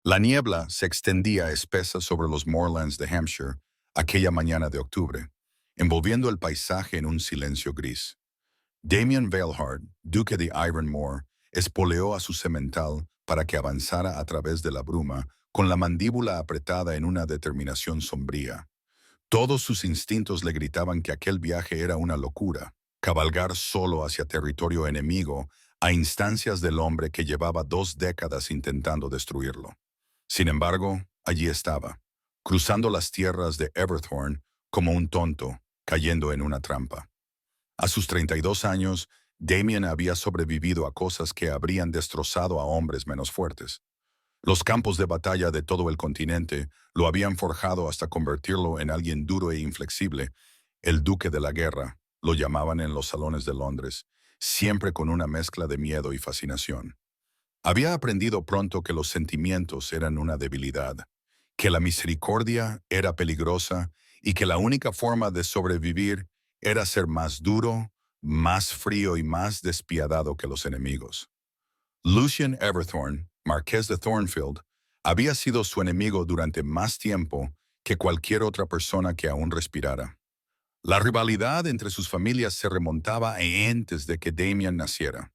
La niebla se extendía espesa sobre los moorlands de Hampshire aquella mañana de octubre, envolviendo el paisaje en un silencio gris. Damien Veilhard, duque de Ironmore, espoleó a su semental para que avanzara a través de la bruma con la mandíbula apretada en una determinación sombría. Todos sus instintos le gritaban que aquel viaje era una locura, cabalgar solo hacia territorio enemigo a instancias del hombre que llevaba 2 décadas intentando destruirlo. Sin embargo, allí estaba, cruzando las tierras de Everthorne como un tonto, cayendo en una trampa. A sus 32 años, Damien había sobrevivido a cosas que habrían destrozado a hombres menos fuertes. Los campos de batalla de todo el continente lo habían forjado hasta convertirlo en alguien duro e inflexible. El duque de la guerra, lo llamaban en los salones de Londres, siempre con una mezcla de miedo y fascinación. Había aprendido pronto que los sentimientos eran una debilidad, que la misericordia era peligrosa y que la única forma de sobrevivir era ser más duro, más frío y más despiadado que los enemigos. Lucian Everthorne, marqués de Thornfield, había sido su enemigo durante más tiempo que cualquier otra persona que aún respirara. La rivalidad entre sus familias se remontaba a antes de que Damien naciera.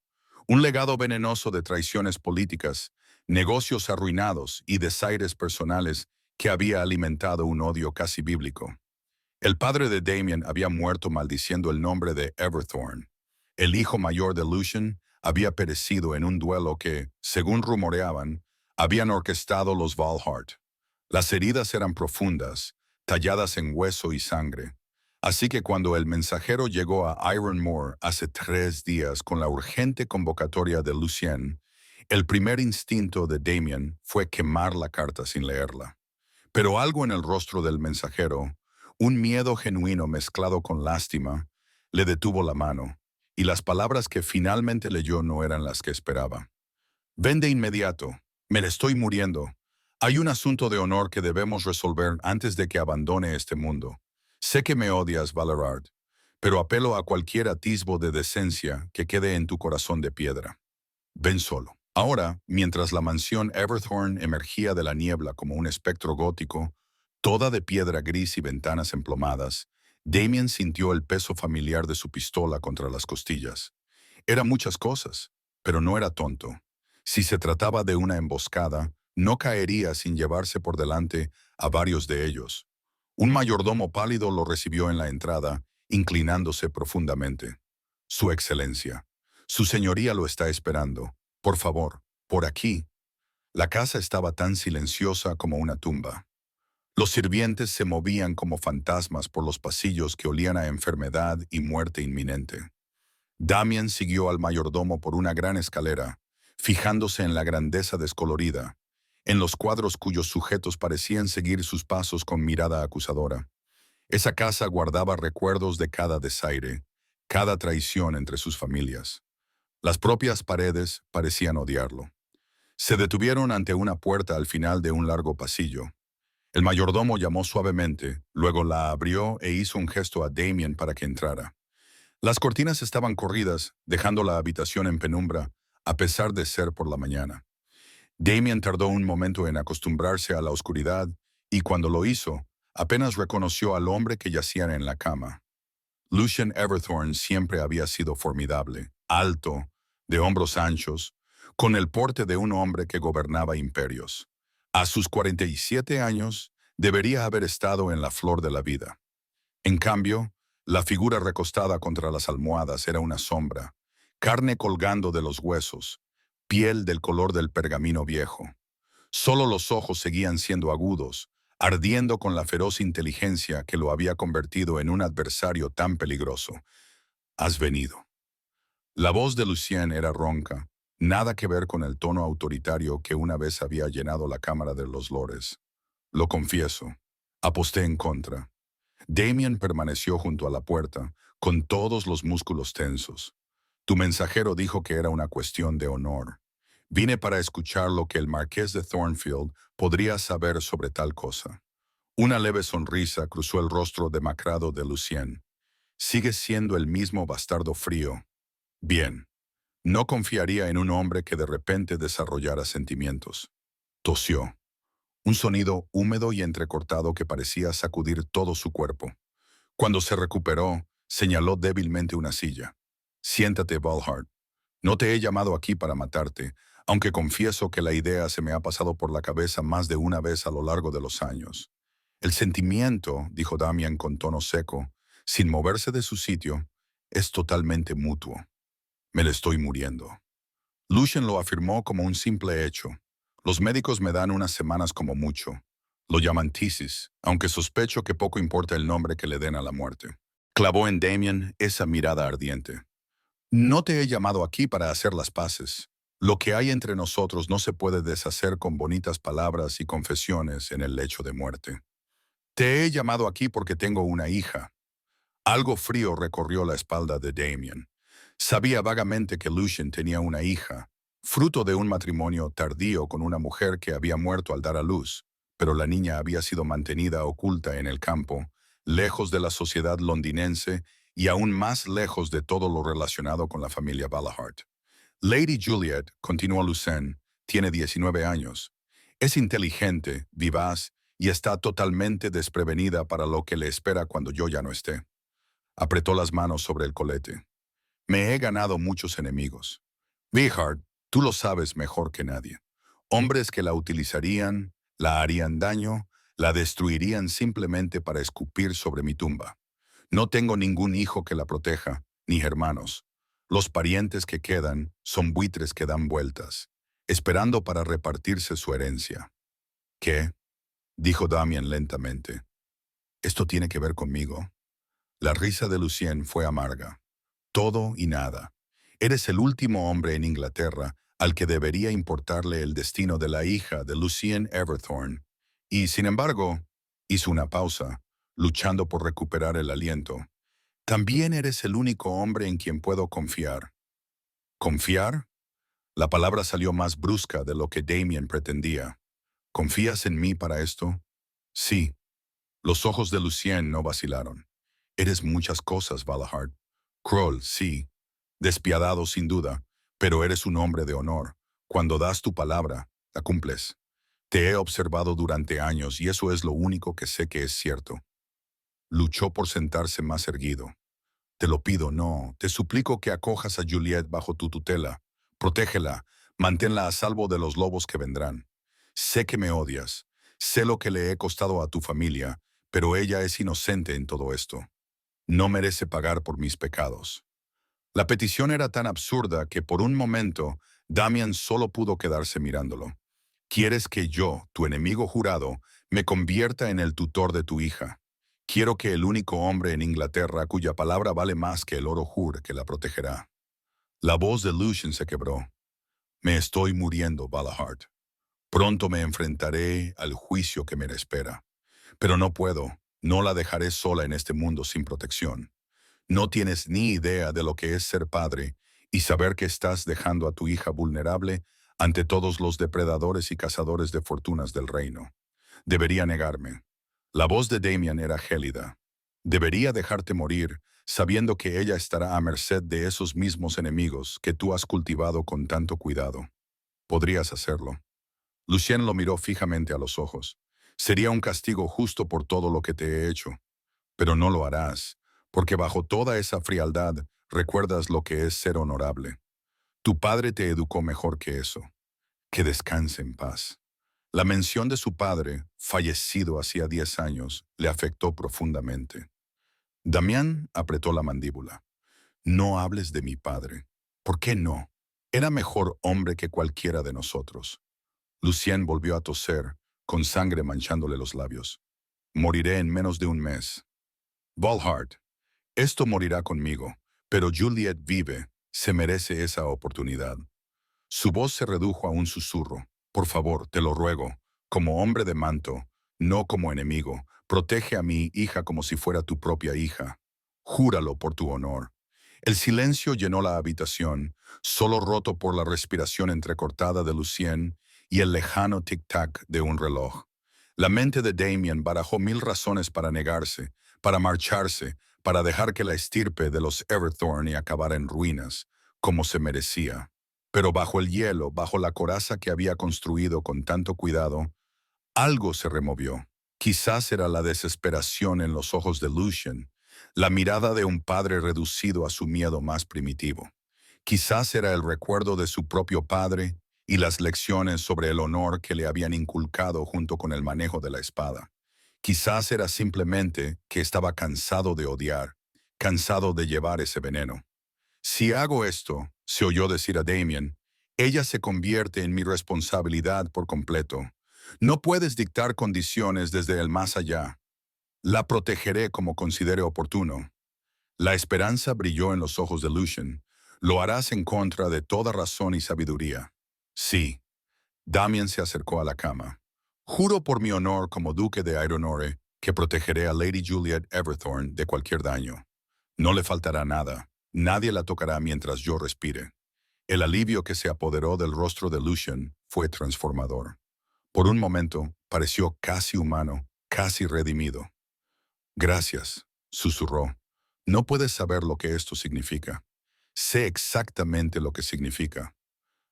Un legado venenoso de traiciones políticas, negocios arruinados y desaires personales que había alimentado un odio casi bíblico. El padre de Damien había muerto maldiciendo el nombre de Everthorne. El hijo mayor de Lucian había perecido en un duelo que, según rumoreaban, habían orquestado los Valhart. Las heridas eran profundas, talladas en hueso y sangre. Así que cuando el mensajero llegó a Ironmore hace 3 días con la urgente convocatoria de Lucien, el primer instinto de Damien fue quemar la carta sin leerla. Pero algo en el rostro del mensajero, un miedo genuino mezclado con lástima, le detuvo la mano, y las palabras que finalmente leyó no eran las que esperaba. Ven de inmediato, me le estoy muriendo. Hay un asunto de honor que debemos resolver antes de que abandone este mundo. Sé que me odias, Valerard, pero apelo a cualquier atisbo de decencia que quede en tu corazón de piedra. Ven solo. Ahora, mientras la mansión Everthorne emergía de la niebla como un espectro gótico, toda de piedra gris y ventanas emplomadas, Damien sintió el peso familiar de su pistola contra las costillas. Era muchas cosas, pero no era tonto. Si se trataba de una emboscada, no caería sin llevarse por delante a varios de ellos. Un mayordomo pálido lo recibió en la entrada, inclinándose profundamente. Su excelencia. Su señoría lo está esperando. Por favor, por aquí. La casa estaba tan silenciosa como una tumba. Los sirvientes se movían como fantasmas por los pasillos que olían a enfermedad y muerte inminente. Damien siguió al mayordomo por una gran escalera, fijándose en la grandeza descolorida, en los cuadros cuyos sujetos parecían seguir sus pasos con mirada acusadora. Esa casa guardaba recuerdos de cada desaire, cada traición entre sus familias. Las propias paredes parecían odiarlo. Se detuvieron ante una puerta al final de un largo pasillo. El mayordomo llamó suavemente, luego la abrió e hizo un gesto a Damien para que entrara. Las cortinas estaban corridas, dejando la habitación en penumbra, a pesar de ser por la mañana. Damien tardó un momento en acostumbrarse a la oscuridad y cuando lo hizo, apenas reconoció al hombre que yacía en la cama. Lucian Everthorne siempre había sido formidable, alto, de hombros anchos, con el porte de un hombre que gobernaba imperios. A sus 47 años, debería haber estado en la flor de la vida. En cambio, la figura recostada contra las almohadas era una sombra, carne colgando de los huesos, piel del color del pergamino viejo. Solo los ojos seguían siendo agudos, ardiendo con la feroz inteligencia que lo había convertido en un adversario tan peligroso. Has venido. La voz de Lucien era ronca, nada que ver con el tono autoritario que una vez había llenado la Cámara de los Lores. Lo confieso, aposté en contra. Damien permaneció junto a la puerta, con todos los músculos tensos. Tu mensajero dijo que era una cuestión de honor. Vine para escuchar lo que el marqués de Thornfield podría saber sobre tal cosa. Una leve sonrisa cruzó el rostro demacrado de Lucien. Sigue siendo el mismo bastardo frío. Bien, no confiaría en un hombre que de repente desarrollara sentimientos. Tosió. un sonido húmedo y entrecortado que parecía sacudir todo su cuerpo. Cuando se recuperó, señaló débilmente una silla. Siéntate, Valhart. No te he llamado aquí para matarte, aunque confieso que la idea se me ha pasado por la cabeza más de una vez a lo largo de los años. El sentimiento, dijo Damian con tono seco, sin moverse de su sitio, es totalmente mutuo. Me le estoy muriendo. Lucien lo afirmó como un simple hecho. Los médicos me dan unas semanas como mucho. Lo llaman tisis, aunque sospecho que poco importa el nombre que le den a la muerte. Clavó en Damien esa mirada ardiente. No te he llamado aquí para hacer las paces. Lo que hay entre nosotros no se puede deshacer con bonitas palabras y confesiones en el lecho de muerte. Te he llamado aquí porque tengo una hija. Algo frío recorrió la espalda de Damien. Sabía vagamente que Lucien tenía una hija, fruto de un matrimonio tardío con una mujer que había muerto al dar a luz, pero la niña había sido mantenida oculta en el campo, lejos de la sociedad londinense y aún más lejos de todo lo relacionado con la familia Valahart. Lady Juliet, continuó Lucien, tiene 19 años. Es inteligente, vivaz y está totalmente desprevenida para lo que le espera cuando yo ya no esté. Apretó las manos sobre el colete. Me he ganado muchos enemigos. Beehart, tú lo sabes mejor que nadie. Hombres que la utilizarían, la harían daño, la destruirían simplemente para escupir sobre mi tumba. No tengo ningún hijo que la proteja, ni hermanos. Los parientes que quedan son buitres que dan vueltas, esperando para repartirse su herencia. ¿Qué? Dijo Damian lentamente. ¿Esto tiene que ver conmigo? La risa de Lucien fue amarga. Todo y nada. Eres el último hombre en Inglaterra al que debería importarle el destino de la hija de Lucien Everthorne. Y, sin embargo, hizo una pausa, luchando por recuperar el aliento. También eres el único hombre en quien puedo confiar. ¿Confiar? La palabra salió más brusca de lo que Damien pretendía. ¿Confías en mí para esto? Sí. Los ojos de Lucien no vacilaron. Eres muchas cosas, Valahart. Cruel, sí. Despiadado, sin duda. Pero eres un hombre de honor. Cuando das tu palabra, la cumples. Te he observado durante años y eso es lo único que sé que es cierto. Luchó por sentarse más erguido. Te lo pido, no. Te suplico que acojas a Juliet bajo tu tutela. Protégela. Manténla a salvo de los lobos que vendrán. Sé que me odias. Sé lo que le he costado a tu familia, pero ella es inocente en todo esto. No merece pagar por mis pecados. La petición era tan absurda que por un momento Damian solo pudo quedarse mirándolo. ¿Quieres que yo, tu enemigo jurado, me convierta en el tutor de tu hija? Quiero que el único hombre en Inglaterra cuya palabra vale más que el oro jure que la protegerá. La voz de Lucien se quebró. Me estoy muriendo, Valahart. Pronto me enfrentaré al juicio que me espera. Pero no puedo, no la dejaré sola en este mundo sin protección. No tienes ni idea de lo que es ser padre y saber que estás dejando a tu hija vulnerable ante todos los depredadores y cazadores de fortunas del reino. Debería negarme. La voz de Damian era gélida. Debería dejarte morir, sabiendo que ella estará a merced de esos mismos enemigos que tú has cultivado con tanto cuidado. Podrías hacerlo. Lucien lo miró fijamente a los ojos. Sería un castigo justo por todo lo que te he hecho. Pero no lo harás, porque bajo toda esa frialdad recuerdas lo que es ser honorable. Tu padre te educó mejor que eso. Que descanse en paz. La mención de su padre, fallecido hacía 10 años, le afectó profundamente. Damián apretó la mandíbula. No hables de mi padre. ¿Por qué no? Era mejor hombre que cualquiera de nosotros. Lucien volvió a toser, con sangre manchándole los labios. Moriré en menos de un mes. Valhart, esto morirá conmigo, pero Juliet vive, se merece esa oportunidad. Su voz se redujo a un susurro. Por favor, te lo ruego, como hombre de manto, no como enemigo, protege a mi hija como si fuera tu propia hija. Júralo por tu honor. El silencio llenó la habitación, solo roto por la respiración entrecortada de Lucien y el lejano tic-tac de un reloj. La mente de Damien barajó 1000 razones para negarse, para marcharse, para dejar que la estirpe de los Everthorne acabara en ruinas, como se merecía. Pero bajo el hielo, bajo la coraza que había construido con tanto cuidado, Algo se removió. Quizás era la desesperación en los ojos de Lucien, la mirada de un padre reducido a su miedo más primitivo. Quizás era el recuerdo de su propio padre y las lecciones sobre el honor que le habían inculcado junto con el manejo de la espada. Quizás era simplemente que estaba cansado de odiar, cansado de llevar ese veneno. Si hago esto, se oyó decir a Damien, ella se convierte en mi responsabilidad por completo. No puedes dictar condiciones desde el más allá. La protegeré como considere oportuno. La esperanza brilló en los ojos de Lucien. Lo harás en contra de toda razón y sabiduría. Sí. Damien se acercó a la cama. Juro por mi honor como duque de Ironore que protegeré a Lady Juliet Everthorne de cualquier daño. No le faltará nada. Nadie la tocará mientras yo respire. El alivio que se apoderó del rostro de Lucien fue transformador. Por un momento, pareció casi humano, casi redimido. Gracias, susurró. No puedes saber lo que esto significa. Sé exactamente lo que significa.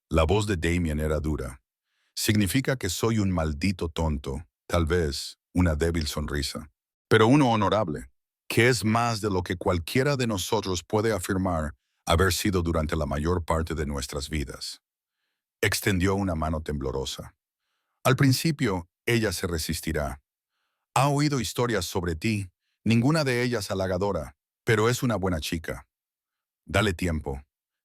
La voz de Damien era dura. Significa que soy un maldito tonto, tal vez una débil sonrisa, pero uno honorable, que es más de lo que cualquiera de nosotros puede afirmar haber sido durante la mayor parte de nuestras vidas. Extendió una mano temblorosa. Al principio, ella se resistirá. Ha oído historias sobre ti, ninguna de ellas halagadora, pero es una buena chica. Dale tiempo.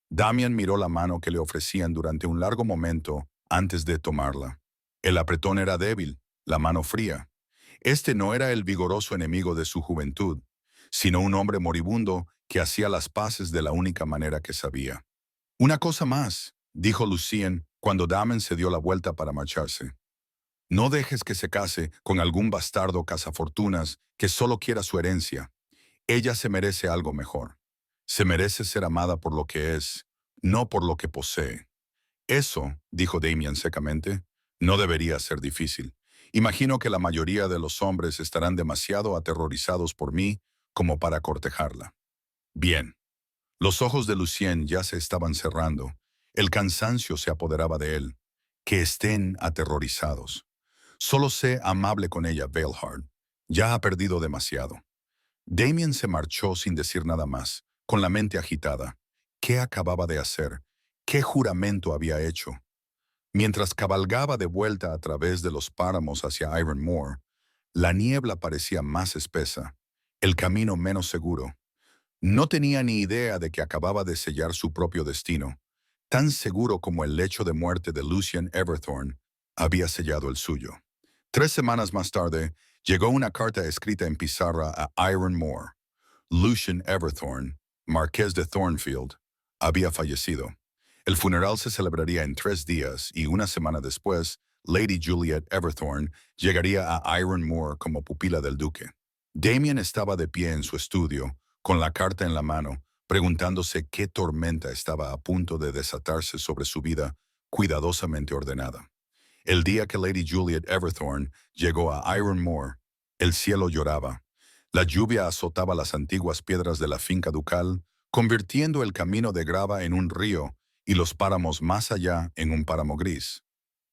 Damien miró la mano que le ofrecían durante un largo momento antes de tomarla. El apretón era débil, la mano fría. Este no era el vigoroso enemigo de su juventud, sino un hombre moribundo que hacía las paces de la única manera que sabía. Una cosa más, dijo Lucien cuando Damien se dio la vuelta para marcharse. No dejes que se case con algún bastardo cazafortunas que solo quiera su herencia. Ella se merece algo mejor. Se merece ser amada por lo que es, no por lo que posee. Eso, dijo Damien secamente, no debería ser difícil. Imagino que la mayoría de los hombres estarán demasiado aterrorizados por mí como para cortejarla. Bien. Los ojos de Lucien ya se estaban cerrando. El cansancio se apoderaba de él. Que estén aterrorizados. Solo sé amable con ella, Veilhard. Ya ha perdido demasiado. Damien se marchó sin decir nada más, con la mente agitada. ¿Qué acababa de hacer? ¿Qué juramento había hecho? Mientras cabalgaba de vuelta a través de los páramos hacia Ironmore, la niebla parecía más espesa, el camino menos seguro. No tenía ni idea de que acababa de sellar su propio destino, tan seguro como el lecho de muerte de Lucien Everthorne había sellado el suyo. 3 semanas más tarde, llegó una carta escrita en pizarra a Ironmore. Lucien Everthorne, marqués de Thornfield, había fallecido. El funeral se celebraría en 3 días y una semana después, Lady Juliet Everthorne llegaría a Ironmore como pupila del duque. Damien estaba de pie en su estudio, con la carta en la mano, preguntándose qué tormenta estaba a punto de desatarse sobre su vida cuidadosamente ordenada. El día que Lady Juliet Everthorne llegó a Ironmore, el cielo lloraba. La lluvia azotaba las antiguas piedras de la finca ducal, convirtiendo el camino de grava en un río y los páramos más allá en un páramo gris.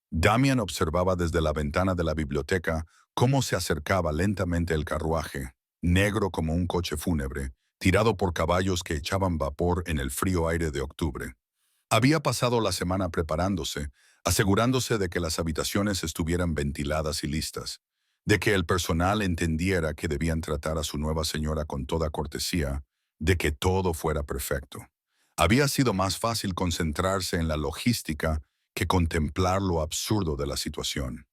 Damien observaba desde la ventana de la biblioteca cómo se acercaba lentamente el carruaje, negro como un coche fúnebre, tirado por caballos que echaban vapor en el frío aire de octubre. Había pasado la semana preparándose, asegurándose de que las habitaciones estuvieran ventiladas y listas, de que el personal entendiera que debían tratar a su nueva señora con toda cortesía, de que todo fuera perfecto. Había sido más fácil concentrarse en la logística que contemplar lo absurdo de la situación.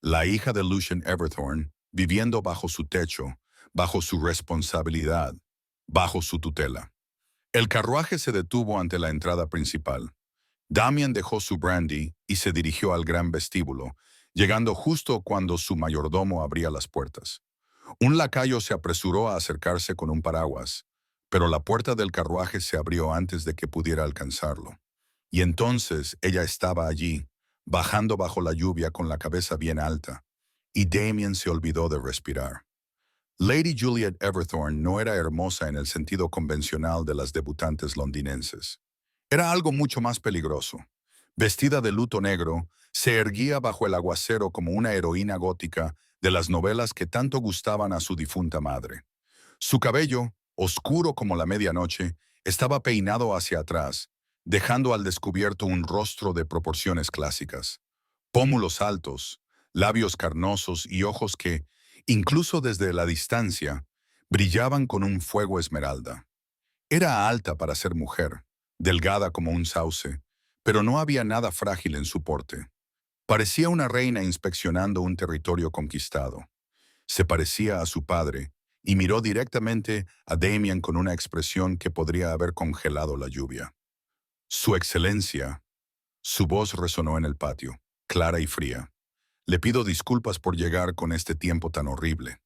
La hija de Lucien Everthorne, viviendo bajo su techo, bajo su responsabilidad, bajo su tutela. El carruaje se detuvo ante la entrada principal. Damien dejó su brandy y se dirigió al gran vestíbulo, llegando justo cuando su mayordomo abría las puertas. Un lacayo se apresuró a acercarse con un paraguas, pero la puerta del carruaje se abrió antes de que pudiera alcanzarlo. Y entonces ella estaba allí, bajando bajo la lluvia con la cabeza bien alta, y Damien se olvidó de respirar. Lady Juliet Everthorne no era hermosa en el sentido convencional de las debutantes londinenses. Era algo mucho más peligroso. Vestida de luto negro, Se erguía bajo el aguacero como una heroína gótica de las novelas que tanto gustaban a su difunta madre. Su cabello, oscuro como la medianoche, estaba peinado hacia atrás, dejando al descubierto un rostro de proporciones clásicas. Pómulos altos, labios carnosos y ojos que, incluso desde la distancia, brillaban con un fuego esmeralda. Era alta para ser mujer, delgada como un sauce, pero no había nada frágil en su porte. Parecía una reina inspeccionando un territorio conquistado. Se parecía a su padre y miró directamente a Damien con una expresión que podría haber congelado la lluvia. Su excelencia. Su voz resonó en el patio, clara y fría. Le pido disculpas por llegar con este tiempo tan horrible.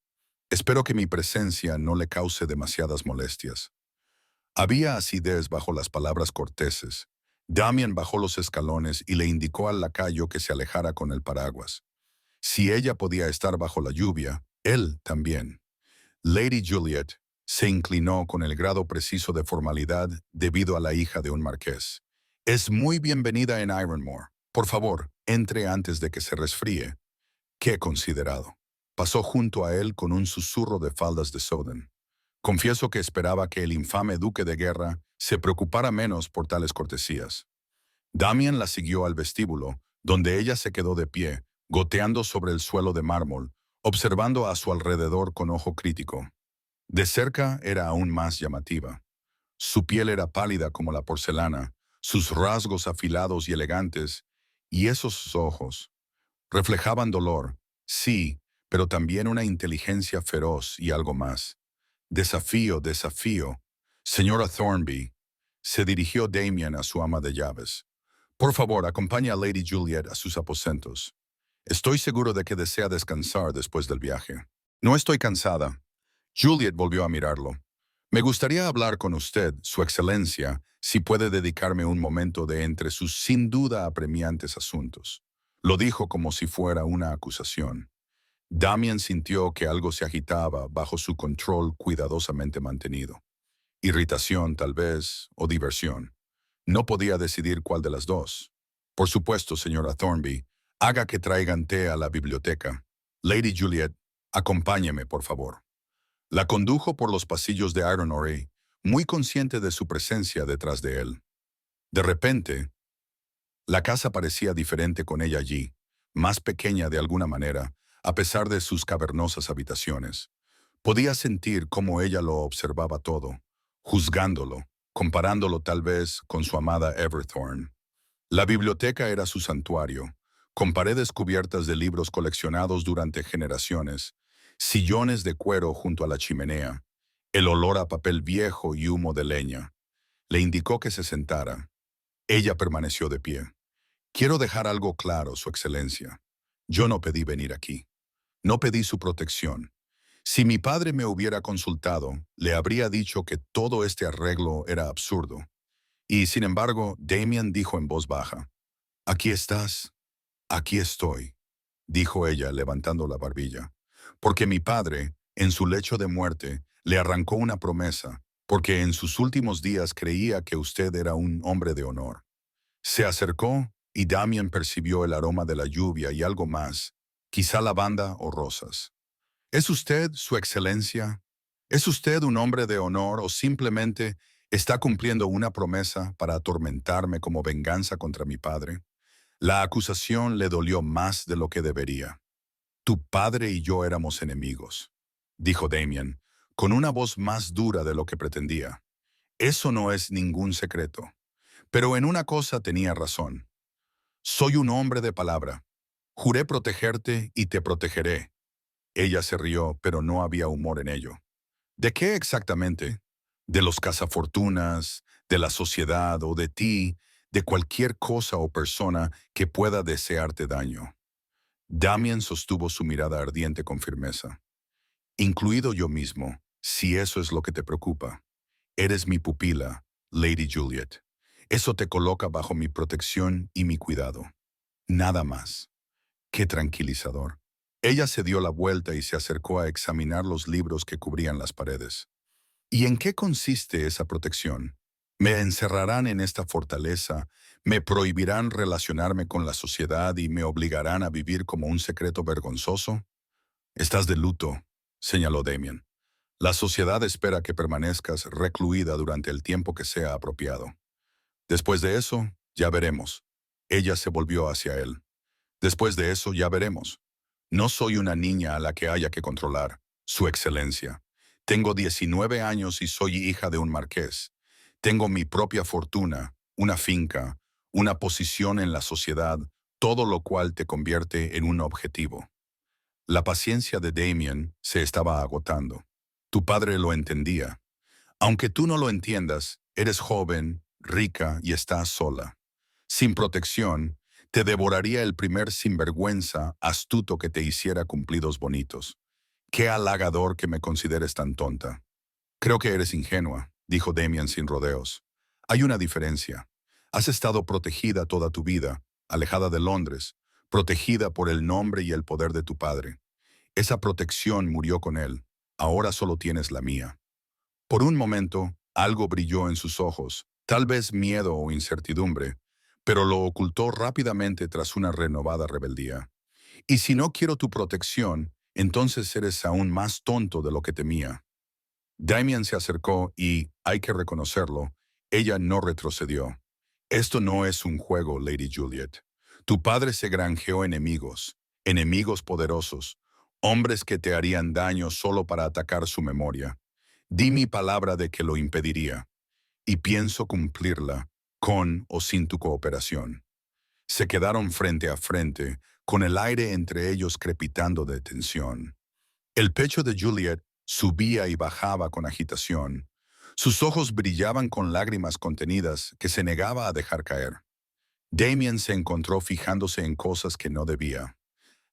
Espero que mi presencia no le cause demasiadas molestias. Había acidez bajo las palabras corteses. Damien bajó los escalones y le indicó al lacayo que se alejara con el paraguas. Si ella podía estar bajo la lluvia, él también. Lady Juliet se inclinó con el grado preciso de formalidad debido a la hija de un marqués. Es muy bienvenida en Ironmore. Por favor, entre antes de que se resfríe. Qué considerado. Pasó junto a él con un susurro de faldas de Soden. Confieso que esperaba que el infame duque de guerra se preocupara menos por tales cortesías. Damien la siguió al vestíbulo, donde ella se quedó de pie, goteando sobre el suelo de mármol, observando a su alrededor con ojo crítico. De cerca era aún más llamativa. Su piel era pálida como la porcelana, sus rasgos afilados y elegantes, y esos ojos reflejaban dolor, sí, pero también una inteligencia feroz y algo más. Desafío, desafío. Señora Thornby, se dirigió Damien a su ama de llaves. Por favor, acompañe a Lady Juliet a sus aposentos. Estoy seguro de que desea descansar después del viaje. No estoy cansada. Juliet volvió a mirarlo. Me gustaría hablar con usted, Su Excelencia, si puede dedicarme un momento de entre sus sin duda apremiantes asuntos. Lo dijo como si fuera una acusación. Damien sintió que algo se agitaba bajo su control cuidadosamente mantenido. Irritación, tal vez, o diversión. No podía decidir cuál de las dos. Por supuesto, señora Thornby, haga que traigan té a la biblioteca. Lady Juliet, acompáñeme, por favor. La condujo por los pasillos de Ironore, muy consciente de su presencia detrás de él. De repente, la casa parecía diferente con ella allí, más pequeña de alguna manera, a pesar de sus cavernosas habitaciones. Podía sentir cómo ella lo observaba todo, juzgándolo, comparándolo tal vez con su amada Everthorne. La biblioteca era su santuario, con paredes cubiertas de libros coleccionados durante generaciones, sillones de cuero junto a la chimenea, el olor a papel viejo y humo de leña. Le indicó que se sentara. Ella permaneció de pie. Quiero dejar algo claro, Su Excelencia. Yo no pedí venir aquí. No pedí su protección. Si mi padre me hubiera consultado, le habría dicho que todo este arreglo era absurdo. Y, sin embargo, Damien dijo en voz baja, «Aquí estás, aquí estoy», dijo ella levantando la barbilla, «porque mi padre, en su lecho de muerte, le arrancó una promesa, porque en sus últimos días creía que usted era un hombre de honor». Se acercó y Damien percibió el aroma de la lluvia y algo más, quizá lavanda o rosas. ¿Es usted, Su Excelencia? ¿Es usted un hombre de honor o simplemente está cumpliendo una promesa para atormentarme como venganza contra mi padre? La acusación le dolió más de lo que debería. Tu padre y yo éramos enemigos, dijo Damien, con una voz más dura de lo que pretendía. Eso no es ningún secreto. Pero en una cosa tenía razón. Soy un hombre de palabra. Juré protegerte y te protegeré. Ella se rió, pero no había humor en ello. ¿De qué exactamente? ¿De los cazafortunas, de la sociedad o de ti, de cualquier cosa o persona que pueda desearte daño? Damien sostuvo su mirada ardiente con firmeza. Incluido yo mismo, si eso es lo que te preocupa. Eres mi pupila, Lady Juliet. Eso te coloca bajo mi protección y mi cuidado. Nada más. Qué tranquilizador. Ella se dio la vuelta y se acercó a examinar los libros que cubrían las paredes. ¿Y en qué consiste esa protección? Me encerrarán en esta fortaleza, me prohibirán relacionarme con la sociedad y me obligarán a vivir como un secreto vergonzoso. Estás de luto, señaló Damien. La sociedad espera que permanezcas recluida durante el tiempo que sea apropiado. Después de eso, ya veremos. Ella se volvió hacia él. Después de eso, ya veremos. No soy una niña a la que haya que controlar, Su Excelencia. Tengo 19 años y soy hija de un marqués. Tengo mi propia fortuna, una finca, una posición en la sociedad, todo lo cual te convierte en un objetivo. La paciencia de Damien se estaba agotando. Tu padre lo entendía. Aunque tú no lo entiendas, eres joven, rica y estás sola. Sin protección, te devoraría el primer sinvergüenza astuto que te hiciera cumplidos bonitos. Qué halagador que me consideres tan tonta. Creo que eres ingenua, dijo Damien sin rodeos. Hay una diferencia. Has estado protegida toda tu vida, alejada de Londres, protegida por el nombre y el poder de tu padre. Esa protección murió con él. Ahora solo tienes la mía. Por un momento, algo brilló en sus ojos, tal vez miedo o incertidumbre, pero lo ocultó rápidamente tras una renovada rebeldía. Y si no quiero tu protección, entonces eres aún más tonto de lo que temía. Damien se acercó y, hay que reconocerlo, ella no retrocedió. Esto no es un juego, Lady Juliet. Tu padre se granjeó enemigos, enemigos poderosos, hombres que te harían daño solo para atacar su memoria. Di mi palabra de que lo impediría, y pienso cumplirla, con o sin tu cooperación. Se quedaron frente a frente, con el aire entre ellos crepitando de tensión. El pecho de Juliet subía y bajaba con agitación. Sus ojos brillaban con lágrimas contenidas que se negaba a dejar caer. Damien se encontró fijándose en cosas que no debía.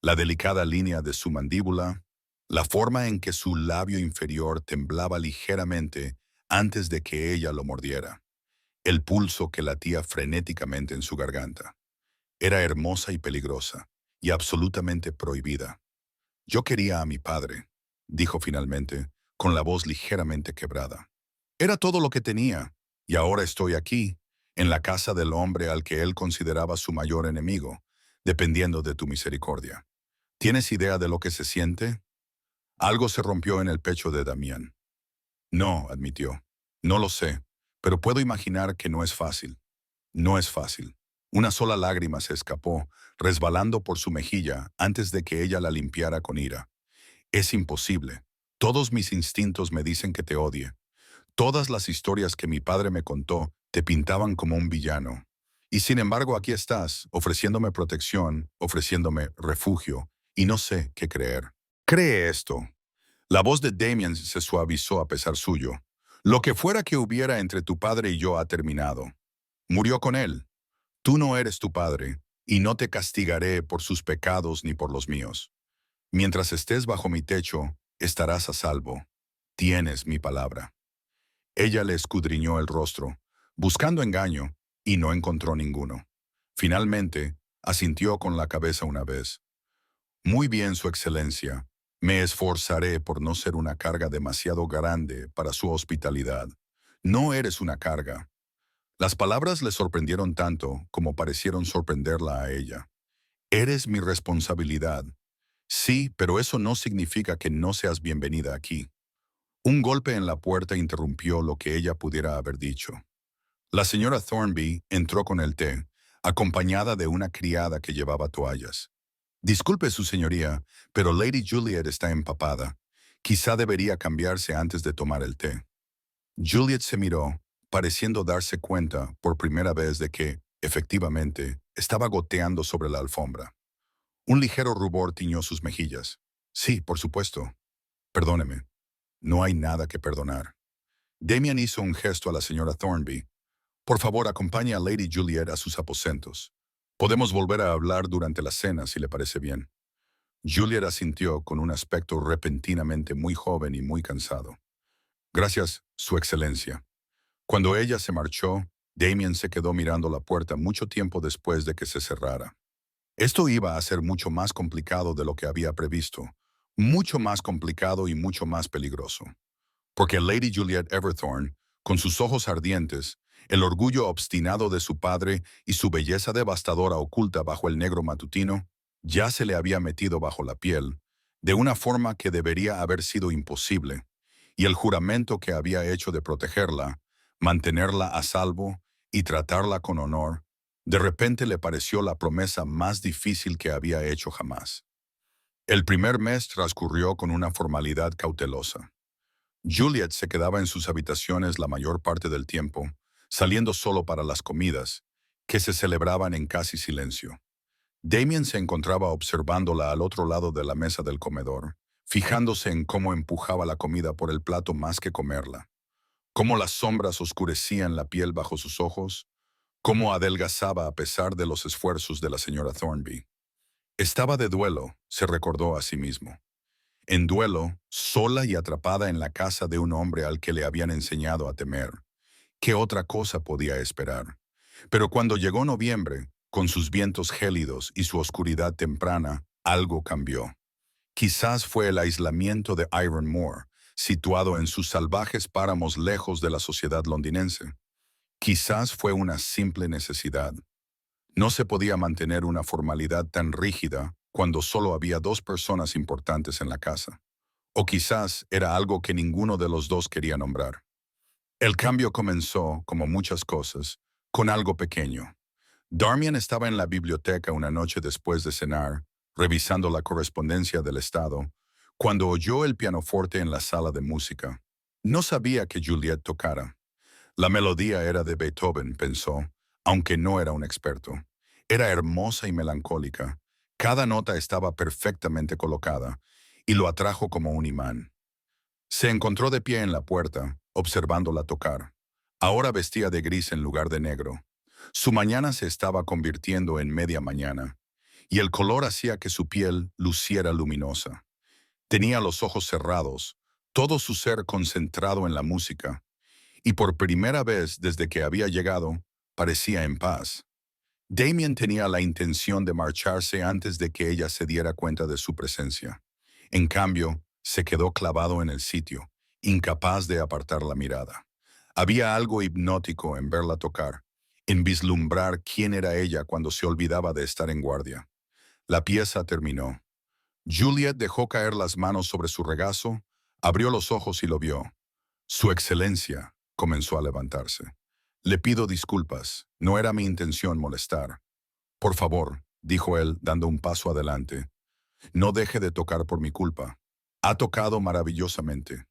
La delicada línea de su mandíbula, la forma en que su labio inferior temblaba ligeramente antes de que ella lo mordiera, el pulso que latía frenéticamente en su garganta. Era hermosa y peligrosa, y absolutamente prohibida. Yo quería a mi padre, dijo finalmente, con la voz ligeramente quebrada. Era todo lo que tenía, y ahora estoy aquí, en la casa del hombre al que él consideraba su mayor enemigo, dependiendo de tu misericordia. ¿Tienes idea de lo que se siente? Algo se rompió en el pecho de Damián. No, admitió. No lo sé, pero puedo imaginar que no es fácil. No es fácil. Una sola lágrima se escapó, resbalando por su mejilla antes de que ella la limpiara con ira. Es imposible. Todos mis instintos me dicen que te odie. Todas las historias que mi padre me contó te pintaban como un villano. Y sin embargo aquí estás, ofreciéndome protección, ofreciéndome refugio, y no sé qué creer. Cree esto. La voz de Damien se suavizó a pesar suyo. Lo que fuera que hubiera entre tu padre y yo ha terminado. Murió con él. Tú no eres tu padre, y no te castigaré por sus pecados ni por los míos. Mientras estés bajo mi techo, estarás a salvo. Tienes mi palabra. Ella le escudriñó el rostro, buscando engaño, y no encontró ninguno. Finalmente, asintió con la cabeza una vez. Muy bien, Su Excelencia. Me esforzaré por no ser una carga demasiado grande para su hospitalidad. No eres una carga. Las palabras le sorprendieron tanto como parecieron sorprenderla a ella. Eres mi responsabilidad. Sí, pero eso no significa que no seas bienvenida aquí. Un golpe en la puerta interrumpió lo que ella pudiera haber dicho. La señora Thornby entró con el té, acompañada de una criada que llevaba toallas. Disculpe, su señoría, pero Lady Juliet está empapada. Quizá debería cambiarse antes de tomar el té. Juliet se miró, pareciendo darse cuenta por primera vez de que, efectivamente, estaba goteando sobre la alfombra. Un ligero rubor tiñó sus mejillas. Sí, por supuesto. Perdóneme. No hay nada que perdonar. Damien hizo un gesto a la señora Thornby. Por favor, acompañe a Lady Juliet a sus aposentos. Podemos volver a hablar durante la cena, si le parece bien. Juliet asintió con un aspecto repentinamente muy joven y muy cansado. Gracias, Su Excelencia. Cuando ella se marchó, Damien se quedó mirando la puerta mucho tiempo después de que se cerrara. Esto iba a ser mucho más complicado de lo que había previsto, mucho más complicado y mucho más peligroso. Porque Lady Juliet Everthorne, con sus ojos ardientes, El orgullo obstinado de su padre y su belleza devastadora oculta bajo el negro matutino ya se le había metido bajo la piel, de una forma que debería haber sido imposible, y el juramento que había hecho de protegerla, mantenerla a salvo y tratarla con honor, de repente le pareció la promesa más difícil que había hecho jamás. El primer mes transcurrió con una formalidad cautelosa. Juliet se quedaba en sus habitaciones la mayor parte del tiempo, saliendo solo para las comidas, que se celebraban en casi silencio. Damien se encontraba observándola al otro lado de la mesa del comedor, fijándose en cómo empujaba la comida por el plato más que comerla, cómo las sombras oscurecían la piel bajo sus ojos, cómo adelgazaba a pesar de los esfuerzos de la señora Thornby. Estaba de duelo, se recordó a sí mismo. En duelo, sola y atrapada en la casa de un hombre al que le habían enseñado a temer. ¿Qué otra cosa podía esperar? Pero cuando llegó noviembre, con sus vientos gélidos y su oscuridad temprana, algo cambió. Quizás fue el aislamiento de Ironmore, situado en sus salvajes páramos lejos de la sociedad londinense. Quizás fue una simple necesidad. No se podía mantener una formalidad tan rígida cuando solo había dos personas importantes en la casa. O quizás era algo que ninguno de los dos quería nombrar. El cambio comenzó, como muchas cosas, con algo pequeño. Darmian estaba en la biblioteca una noche después de cenar, revisando la correspondencia del Estado, cuando oyó el pianoforte en la sala de música. No sabía que Juliet tocara. La melodía era de Beethoven, pensó, aunque no era un experto. Era hermosa y melancólica. Cada nota estaba perfectamente colocada, y lo atrajo como un imán. Se encontró de pie en la puerta, observándola tocar. Ahora vestía de gris en lugar de negro. Su mañana se estaba convirtiendo en media mañana, y el color hacía que su piel luciera luminosa. Tenía los ojos cerrados, todo su ser concentrado en la música, y por primera vez desde que había llegado, parecía en paz. Damien tenía la intención de marcharse antes de que ella se diera cuenta de su presencia. En cambio, se quedó clavado en el sitio, incapaz de apartar la mirada. Había algo hipnótico en verla tocar, en vislumbrar quién era ella cuando se olvidaba de estar en guardia. La pieza terminó. Juliet dejó caer las manos sobre su regazo, abrió los ojos y lo vio. Su excelencia comenzó a levantarse. Le pido disculpas, no era mi intención molestar. Por favor, dijo él, dando un paso adelante, no deje de tocar por mi culpa. Ha tocado maravillosamente.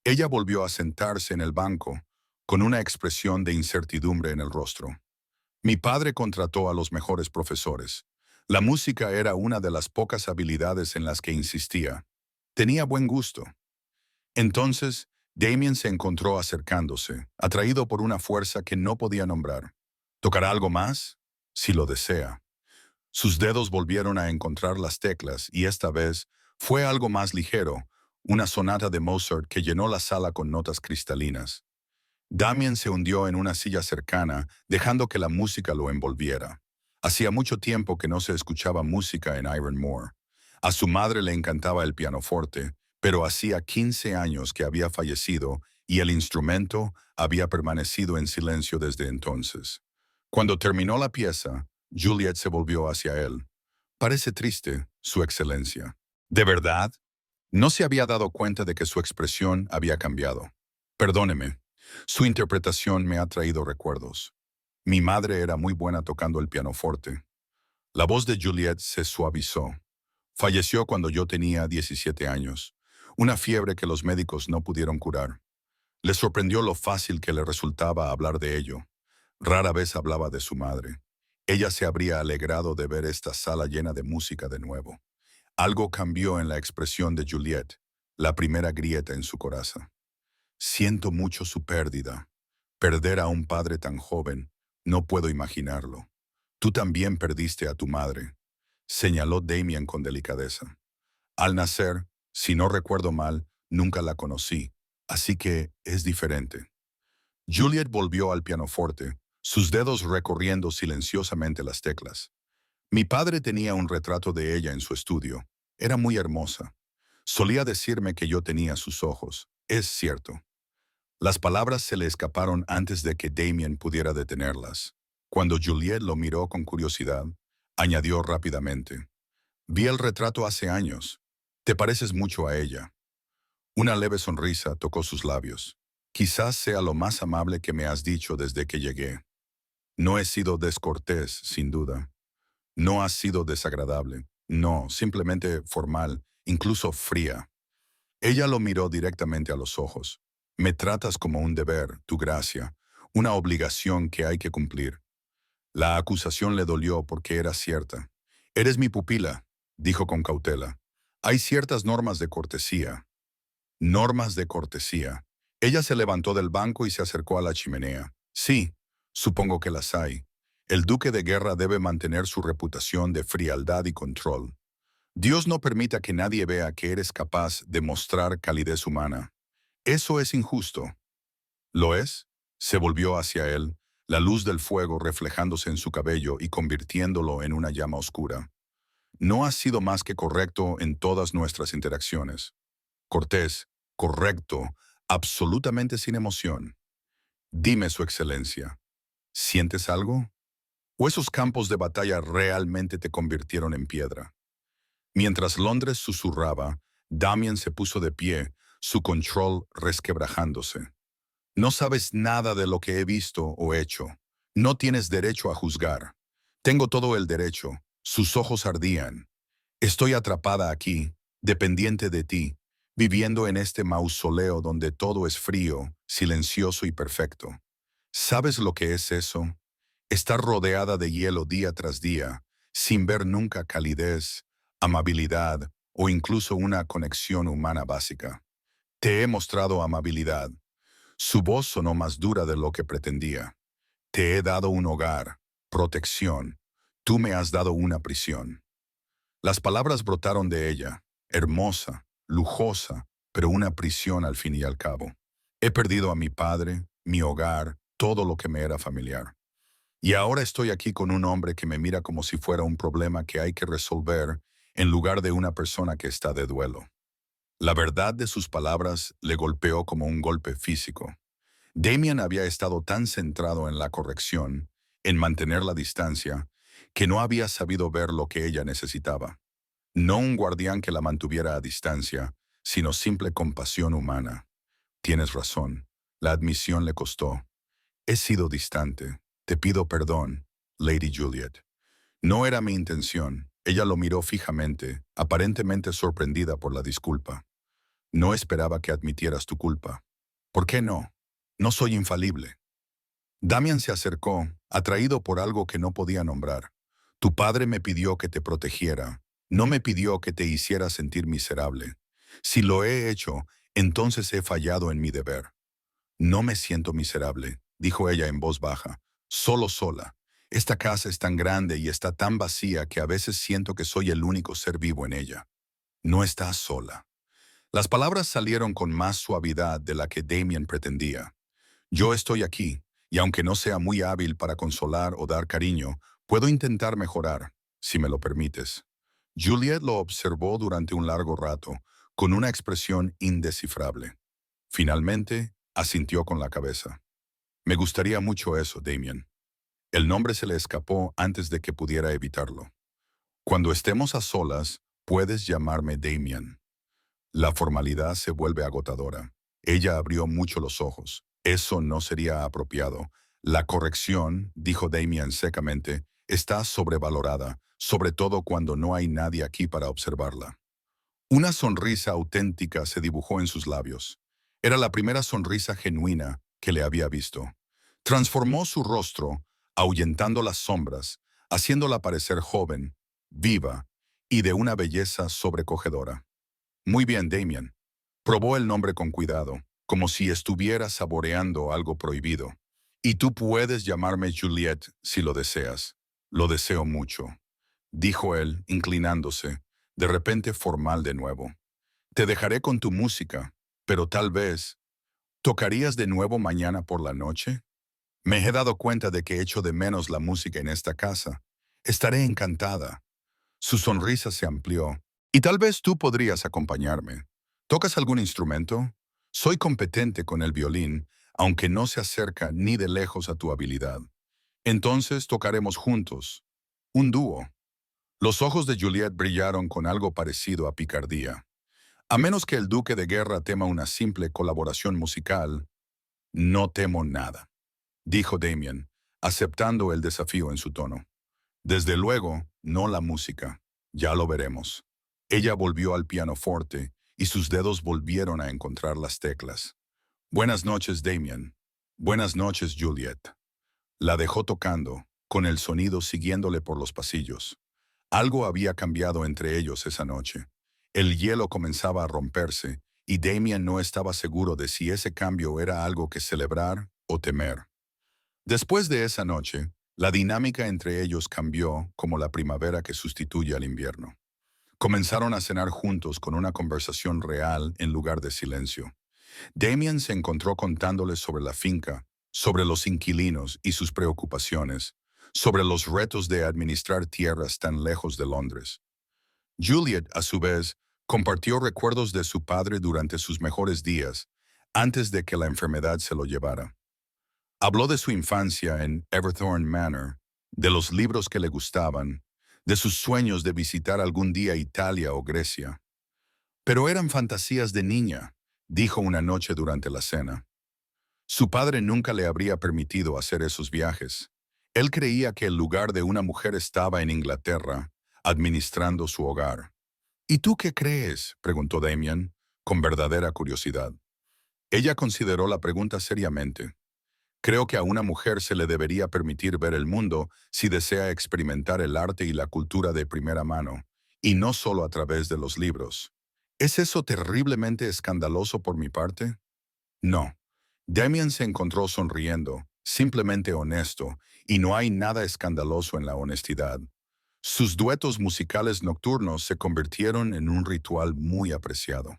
Ella volvió a sentarse en el banco, con una expresión de incertidumbre en el rostro. Mi padre contrató a los mejores profesores. La música era una de las pocas habilidades en las que insistía. Tenía buen gusto. Entonces, Damien se encontró acercándose, atraído por una fuerza que no podía nombrar. ¿Tocará algo más? Si lo desea. Sus dedos volvieron a encontrar las teclas y esta vez fue algo más ligero, una sonata de Mozart que llenó la sala con notas cristalinas. Damien se hundió en una silla cercana, dejando que la música lo envolviera. Hacía mucho tiempo que no se escuchaba música en Ironmore. A su madre le encantaba el pianoforte, pero hacía 15 años que había fallecido y el instrumento había permanecido en silencio desde entonces. Cuando terminó la pieza, Juliet se volvió hacia él. Parece triste, Su Excelencia. ¿De verdad? No se había dado cuenta de que su expresión había cambiado. Perdóneme. Su interpretación me ha traído recuerdos. Mi madre era muy buena tocando el pianoforte. La voz de Juliet se suavizó. Falleció cuando yo tenía 17 años, una fiebre que los médicos no pudieron curar. Le sorprendió lo fácil que le resultaba hablar de ello. Rara vez hablaba de su madre. Ella se habría alegrado de ver esta sala llena de música de nuevo. Algo cambió en la expresión de Juliet, la primera grieta en su coraza. Siento mucho su pérdida. Perder a un padre tan joven, no puedo imaginarlo. Tú también perdiste a tu madre, señaló Damien con delicadeza. Al nacer, si no recuerdo mal, nunca la conocí, así que es diferente. Juliet volvió al pianoforte, sus dedos recorriendo silenciosamente las teclas. Mi padre tenía un retrato de ella en su estudio. Era muy hermosa. Solía decirme que yo tenía sus ojos. Es cierto. Las palabras se le escaparon antes de que Damien pudiera detenerlas. Cuando Juliet lo miró con curiosidad, añadió rápidamente, «Vi el retrato hace años. Te pareces mucho a ella». Una leve sonrisa tocó sus labios. «Quizás sea lo más amable que me has dicho desde que llegué. No he sido descortés, sin duda. No has sido desagradable. No, simplemente formal, incluso fría». Ella lo miró directamente a los ojos. «Me tratas como un deber, tu gracia, una obligación que hay que cumplir». La acusación le dolió porque era cierta. «Eres mi pupila», dijo con cautela. «Hay ciertas normas de cortesía». Normas de cortesía. Ella se levantó del banco y se acercó a la chimenea. «Sí, supongo que las hay. El duque de guerra debe mantener su reputación de frialdad y control. Dios no permita que nadie vea que eres capaz de mostrar calidez humana. Eso es injusto». «¿Lo es?». Se volvió hacia él, la luz del fuego reflejándose en su cabello y convirtiéndolo en una llama oscura. «No has sido más que correcto en todas nuestras interacciones. Cortés, correcto, absolutamente sin emoción. Dime, Su Excelencia, ¿sientes algo? ¿O esos campos de batalla realmente te convirtieron en piedra?». Mientras Londres susurraba, Damien se puso de pie, su control resquebrajándose. «No sabes nada de lo que he visto o hecho. No tienes derecho a juzgar. Tengo todo el derecho». Sus ojos ardían. «Estoy atrapada aquí, dependiente de ti, viviendo en este mausoleo donde todo es frío, silencioso y perfecto. ¿Sabes lo que es eso? Estar rodeada de hielo día tras día, sin ver nunca calidez, amabilidad o incluso una conexión humana básica. Te he mostrado amabilidad». Su voz sonó más dura de lo que pretendía. «Te he dado un hogar, protección. Tú me has dado una prisión». Las palabras brotaron de ella, hermosa, lujosa, pero una prisión al fin y al cabo. «He perdido a mi padre, mi hogar, todo lo que me era familiar. Y ahora estoy aquí con un hombre que me mira como si fuera un problema que hay que resolver en lugar de una persona que está de duelo». La verdad de sus palabras le golpeó como un golpe físico. Damien había estado tan centrado en la corrección, en mantener la distancia, que no había sabido ver lo que ella necesitaba. No un guardián que la mantuviera a distancia, sino simple compasión humana. «Tienes razón. La admisión le costó. He sido distante. Te pido perdón, Lady Juliet. No era mi intención». Ella lo miró fijamente, aparentemente sorprendida por la disculpa. «No esperaba que admitieras tu culpa». «¿Por qué no? No soy infalible». Damian se acercó, atraído por algo que no podía nombrar. «Tu padre me pidió que te protegiera. No me pidió que te hiciera sentir miserable. Si lo he hecho, entonces he fallado en mi deber». «No me siento miserable», dijo ella en voz baja. «Solo sola. Esta casa es tan grande y está tan vacía que a veces siento que soy el único ser vivo en ella». «No estás sola». Las palabras salieron con más suavidad de la que Damien pretendía. «Yo estoy aquí, y aunque no sea muy hábil para consolar o dar cariño, puedo intentar mejorar, si me lo permites». Juliet lo observó durante un largo rato, con una expresión indescifrable. Finalmente, asintió con la cabeza. «Me gustaría mucho eso, Damien». El nombre se le escapó antes de que pudiera evitarlo. «Cuando estemos a solas, puedes llamarme Damien». La formalidad se vuelve agotadora. Ella abrió mucho los ojos. «Eso no sería apropiado. La corrección», dijo Damien secamente, «está sobrevalorada, sobre todo cuando no hay nadie aquí para observarla». Una sonrisa auténtica se dibujó en sus labios. Era la primera sonrisa genuina que le había visto. Transformó su rostro, ahuyentando las sombras, haciéndola parecer joven, viva y de una belleza sobrecogedora. «Muy bien, Damien». Probó el nombre con cuidado, como si estuviera saboreando algo prohibido. «Y tú puedes llamarme Juliet si lo deseas». «Lo deseo mucho», dijo él, inclinándose, de repente formal de nuevo. «Te dejaré con tu música, pero tal vez... ¿Tocarías de nuevo mañana por la noche? Me he dado cuenta de que echo de menos la música en esta casa. Estaré encantada». Su sonrisa se amplió. «Y tal vez tú podrías acompañarme. ¿Tocas algún instrumento?». Soy competente con el violín, aunque no se acerca ni de lejos a tu habilidad. Entonces tocaremos juntos. Un dúo. Los ojos de Juliet brillaron con algo parecido a picardía. A menos que el duque de guerra tema una simple colaboración musical, no temo nada, dijo Damien, aceptando el desafío en su tono. Desde luego, no la música. Ya lo veremos. Ella volvió al pianoforte y sus dedos volvieron a encontrar las teclas. Buenas noches, Damien. Buenas noches, Juliet. La dejó tocando, con el sonido siguiéndole por los pasillos. Algo había cambiado entre ellos esa noche. El hielo comenzaba a romperse y Damien no estaba seguro de si ese cambio era algo que celebrar o temer. Después de esa noche, la dinámica entre ellos cambió como la primavera que sustituye al invierno. Comenzaron a cenar juntos con una conversación real en lugar de silencio. Damien se encontró contándoles sobre la finca, sobre los inquilinos y sus preocupaciones, sobre los retos de administrar tierras tan lejos de Londres. Juliet, a su vez, compartió recuerdos de su padre durante sus mejores días, antes de que la enfermedad se lo llevara. Habló de su infancia en Everthorne Manor, de los libros que le gustaban, de sus sueños de visitar algún día Italia o Grecia. Pero eran fantasías de niña, dijo una noche durante la cena. Su padre nunca le habría permitido hacer esos viajes. Él creía que el lugar de una mujer estaba en Inglaterra, administrando su hogar. ¿Y tú qué crees?, preguntó Damien, con verdadera curiosidad. Ella consideró la pregunta seriamente. Creo que a una mujer se le debería permitir ver el mundo si desea experimentar el arte y la cultura de primera mano, y no solo a través de los libros. ¿Es eso terriblemente escandaloso por mi parte? No. Damien se encontró sonriendo, simplemente honesto, y no hay nada escandaloso en la honestidad. Sus duetos musicales nocturnos se convirtieron en un ritual muy apreciado.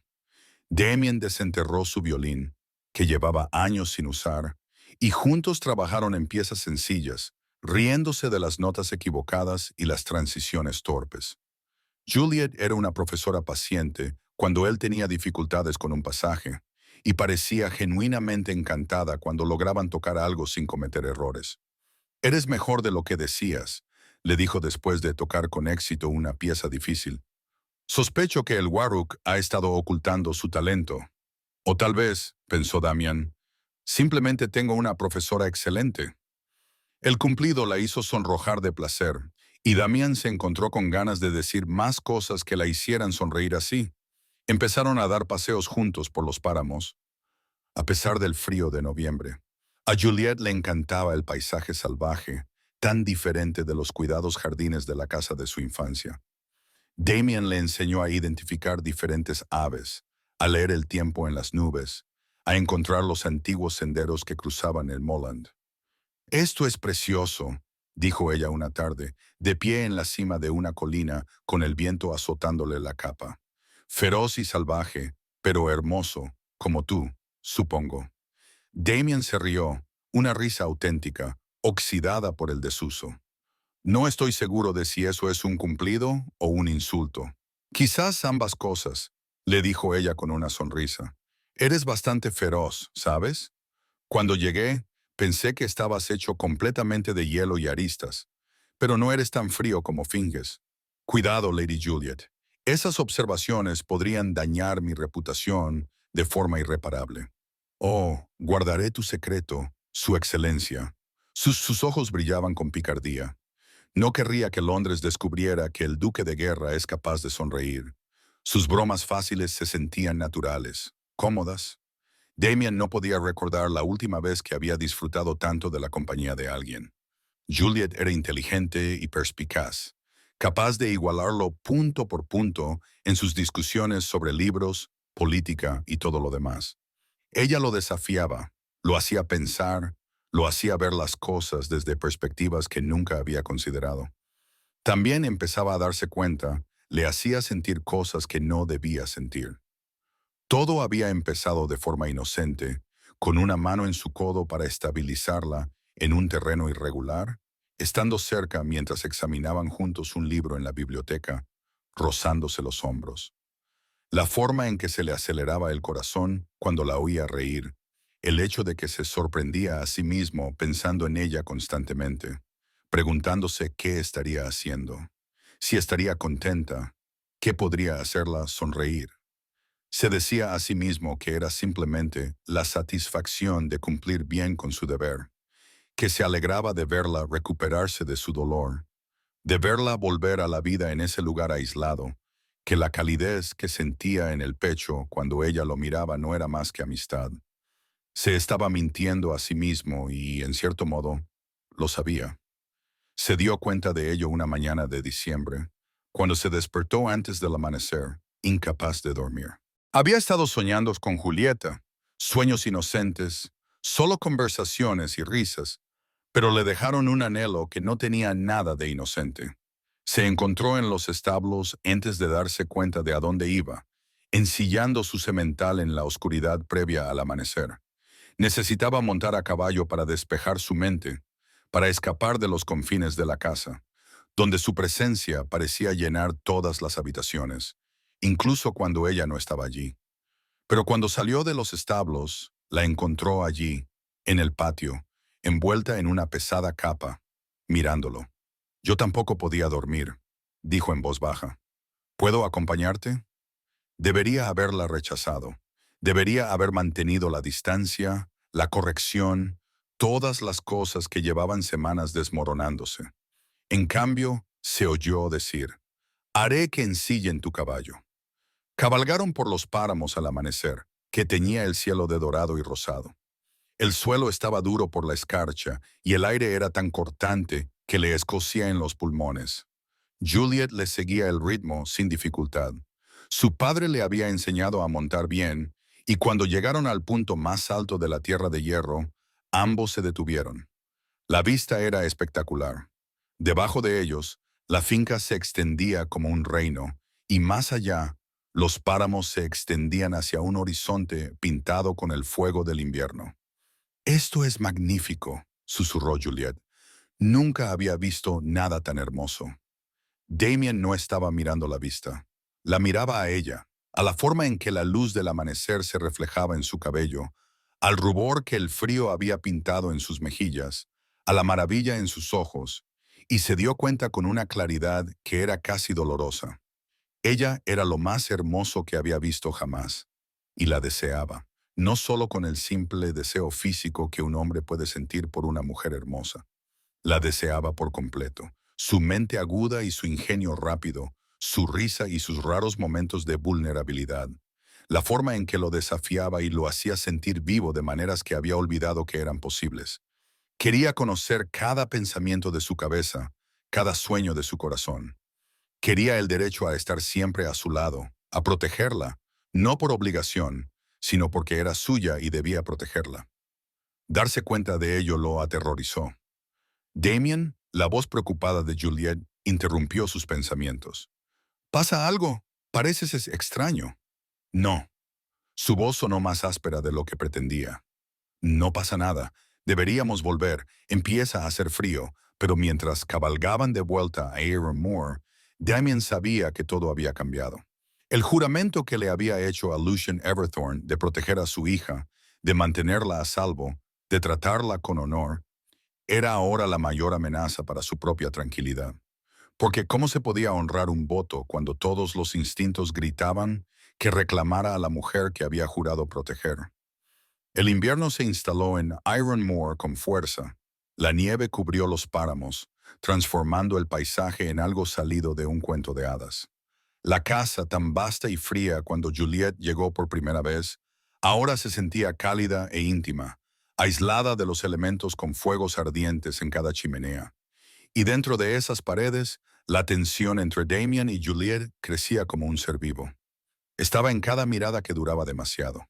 Damien desenterró su violín, que llevaba años sin usar, y juntos trabajaron en piezas sencillas, riéndose de las notas equivocadas y las transiciones torpes. Juliet era una profesora paciente cuando él tenía dificultades con un pasaje, y parecía genuinamente encantada cuando lograban tocar algo sin cometer errores. «Eres mejor de lo que decías», le dijo después de tocar con éxito una pieza difícil. «Sospecho que el Warwick ha estado ocultando su talento. O tal vez», pensó Damian, «simplemente tengo una profesora excelente». El cumplido la hizo sonrojar de placer, y Damian se encontró con ganas de decir más cosas que la hicieran sonreír así. Empezaron a dar paseos juntos por los páramos, a pesar del frío de noviembre. A Juliet le encantaba el paisaje salvaje, tan diferente de los cuidados jardines de la casa de su infancia. Damien le enseñó a identificar diferentes aves, a leer el tiempo en las nubes, a encontrar los antiguos senderos que cruzaban el Moland. «Esto es precioso», dijo ella una tarde, de pie en la cima de una colina con el viento azotándole la capa. «Feroz y salvaje, pero hermoso, como tú, supongo». Damien se rió, una risa auténtica, oxidada por el desuso. «No estoy seguro de si eso es un cumplido o un insulto». «Quizás ambas cosas», le dijo ella con una sonrisa. «Eres bastante feroz, ¿sabes? Cuando llegué, pensé que estabas hecho completamente de hielo y aristas, pero no eres tan frío como finges. Cuidado, Lady Juliet. Esas observaciones podrían dañar mi reputación de forma irreparable». «Oh, guardaré tu secreto, Su Excelencia». Sus ojos brillaban con picardía. No querría que Londres descubriera que el duque de guerra es capaz de sonreír. Sus bromas fáciles se sentían naturales, cómodas. Damien no podía recordar la última vez que había disfrutado tanto de la compañía de alguien. Juliet era inteligente y perspicaz, capaz de igualarlo punto por punto en sus discusiones sobre libros, política y todo lo demás. Ella lo desafiaba, lo hacía pensar, lo hacía ver las cosas desde perspectivas que nunca había considerado. También empezaba a darse cuenta, le hacía sentir cosas que no debía sentir. Todo había empezado de forma inocente, con una mano en su codo para estabilizarla en un terreno irregular, estando cerca mientras examinaban juntos un libro en la biblioteca, rozándose los hombros. La forma en que se le aceleraba el corazón cuando la oía reír, el hecho de que se sorprendía a sí mismo pensando en ella constantemente, preguntándose qué estaría haciendo, si estaría contenta, qué podría hacerla sonreír. Se decía a sí mismo que era simplemente la satisfacción de cumplir bien con su deber, que se alegraba de verla recuperarse de su dolor, de verla volver a la vida en ese lugar aislado, que la calidez que sentía en el pecho cuando ella lo miraba no era más que amistad. Se estaba mintiendo a sí mismo y, en cierto modo, lo sabía. Se dio cuenta de ello una mañana de diciembre, cuando se despertó antes del amanecer, incapaz de dormir. Había estado soñando con Julieta, sueños inocentes, solo conversaciones y risas, pero le dejaron un anhelo que no tenía nada de inocente. Se encontró en los establos antes de darse cuenta de a dónde iba, ensillando su semental en la oscuridad previa al amanecer. Necesitaba montar a caballo para despejar su mente, para escapar de los confines de la casa, donde su presencia parecía llenar todas las habitaciones, incluso cuando ella no estaba allí. Pero cuando salió de los establos, la encontró allí, en el patio, envuelta en una pesada capa, mirándolo. Yo tampoco podía dormir, dijo en voz baja. ¿Puedo acompañarte? Debería haberla rechazado. Debería haber mantenido la distancia, la corrección, todas las cosas que llevaban semanas desmoronándose. En cambio, se oyó decir, haré que ensillen tu caballo. Cabalgaron por los páramos al amanecer, que teñía el cielo de dorado y rosado. El suelo estaba duro por la escarcha y el aire era tan cortante que le escocía en los pulmones. Juliet le seguía el ritmo sin dificultad. Su padre le había enseñado a montar bien, y cuando llegaron al punto más alto de la tierra de hierro, ambos se detuvieron. La vista era espectacular. Debajo de ellos, la finca se extendía como un reino, y más allá, los páramos se extendían hacia un horizonte pintado con el fuego del invierno. «Esto es magnífico», susurró Juliet. Nunca había visto nada tan hermoso. Damien no estaba mirando la vista. La miraba a ella, a la forma en que la luz del amanecer se reflejaba en su cabello, al rubor que el frío había pintado en sus mejillas, a la maravilla en sus ojos, y se dio cuenta con una claridad que era casi dolorosa. Ella era lo más hermoso que había visto jamás, y la deseaba, no solo con el simple deseo físico que un hombre puede sentir por una mujer hermosa. La deseaba por completo. Su mente aguda y su ingenio rápido, su risa y sus raros momentos de vulnerabilidad. La forma en que lo desafiaba y lo hacía sentir vivo de maneras que había olvidado que eran posibles. Quería conocer cada pensamiento de su cabeza, cada sueño de su corazón. Quería el derecho a estar siempre a su lado, a protegerla, no por obligación, sino porque era suya y debía protegerla. Darse cuenta de ello lo aterrorizó. Damien, la voz preocupada de Juliet, interrumpió sus pensamientos. «¿Pasa algo? Pareces extraño». «No». Su voz sonó más áspera de lo que pretendía. «No pasa nada. Deberíamos volver. Empieza a hacer frío». Pero mientras cabalgaban de vuelta a Aaron Moore, Damien sabía que todo había cambiado. El juramento que le había hecho a Lucian Everthorne de proteger a su hija, de mantenerla a salvo, de tratarla con honor, era ahora la mayor amenaza para su propia tranquilidad. Porque ¿cómo se podía honrar un voto cuando todos los instintos gritaban que reclamara a la mujer que había jurado proteger? El invierno se instaló en Ironmore con fuerza. La nieve cubrió los páramos, transformando el paisaje en algo salido de un cuento de hadas. La casa, tan vasta y fría cuando Juliet llegó por primera vez, ahora se sentía cálida e íntima, aislada de los elementos con fuegos ardientes en cada chimenea. Y dentro de esas paredes, la tensión entre Damien y Juliet crecía como un ser vivo. Estaba en cada mirada que duraba demasiado,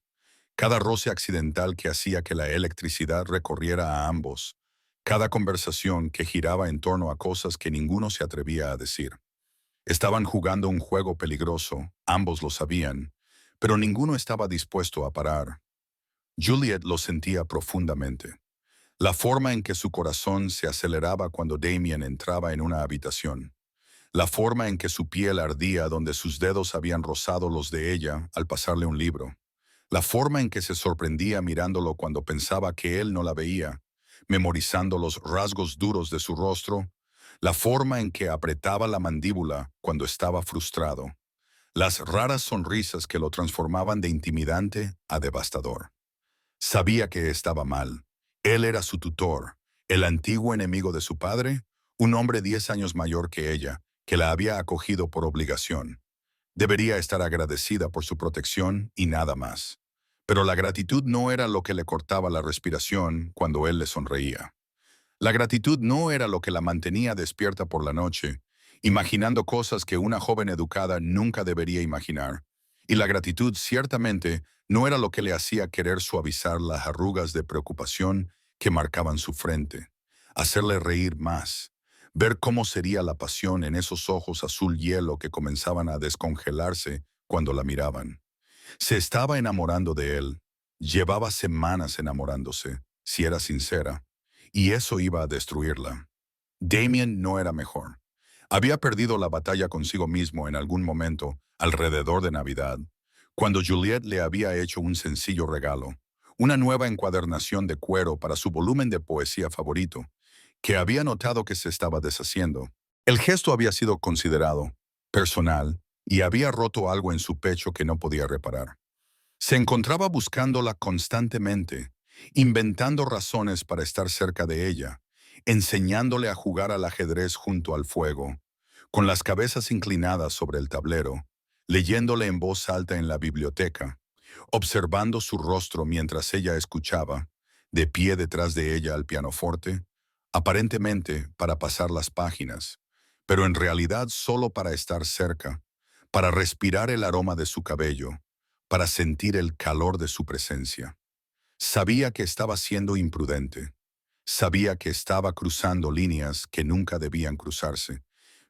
cada roce accidental que hacía que la electricidad recorriera a ambos, cada conversación que giraba en torno a cosas que ninguno se atrevía a decir. Estaban jugando un juego peligroso, ambos lo sabían, pero ninguno estaba dispuesto a parar. Juliet lo sentía profundamente. La forma en que su corazón se aceleraba cuando Damien entraba en una habitación. La forma en que su piel ardía donde sus dedos habían rozado los de ella al pasarle un libro. La forma en que se sorprendía mirándolo cuando pensaba que él no la veía, memorizando los rasgos duros de su rostro. La forma en que apretaba la mandíbula cuando estaba frustrado. Las raras sonrisas que lo transformaban de intimidante a devastador. Sabía que estaba mal. Él era su tutor, el antiguo enemigo de su padre, un hombre 10 años mayor que ella, que la había acogido por obligación. Debería estar agradecida por su protección y nada más. Pero la gratitud no era lo que le cortaba la respiración cuando él le sonreía. La gratitud no era lo que la mantenía despierta por la noche, imaginando cosas que una joven educada nunca debería imaginar. Y la gratitud ciertamente no era lo que le hacía querer suavizar las arrugas de preocupación que marcaban su frente, hacerle reír más, ver cómo sería la pasión en esos ojos azul hielo que comenzaban a descongelarse cuando la miraban. Se estaba enamorando de él, llevaba semanas enamorándose, si era sincera, y eso iba a destruirla. Damien no era mejor. Había perdido la batalla consigo mismo en algún momento, alrededor de Navidad, cuando Juliet le había hecho un sencillo regalo, una nueva encuadernación de cuero para su volumen de poesía favorito, que había notado que se estaba deshaciendo. El gesto había sido considerado, personal, y había roto algo en su pecho que no podía reparar. Se encontraba buscándola constantemente, inventando razones para estar cerca de ella, enseñándole a jugar al ajedrez junto al fuego, con las cabezas inclinadas sobre el tablero, leyéndole en voz alta en la biblioteca, observando su rostro mientras ella escuchaba, de pie detrás de ella al pianoforte, aparentemente para pasar las páginas, pero en realidad solo para estar cerca, para respirar el aroma de su cabello, para sentir el calor de su presencia. Sabía que estaba siendo imprudente. Sabía que estaba cruzando líneas que nunca debían cruzarse,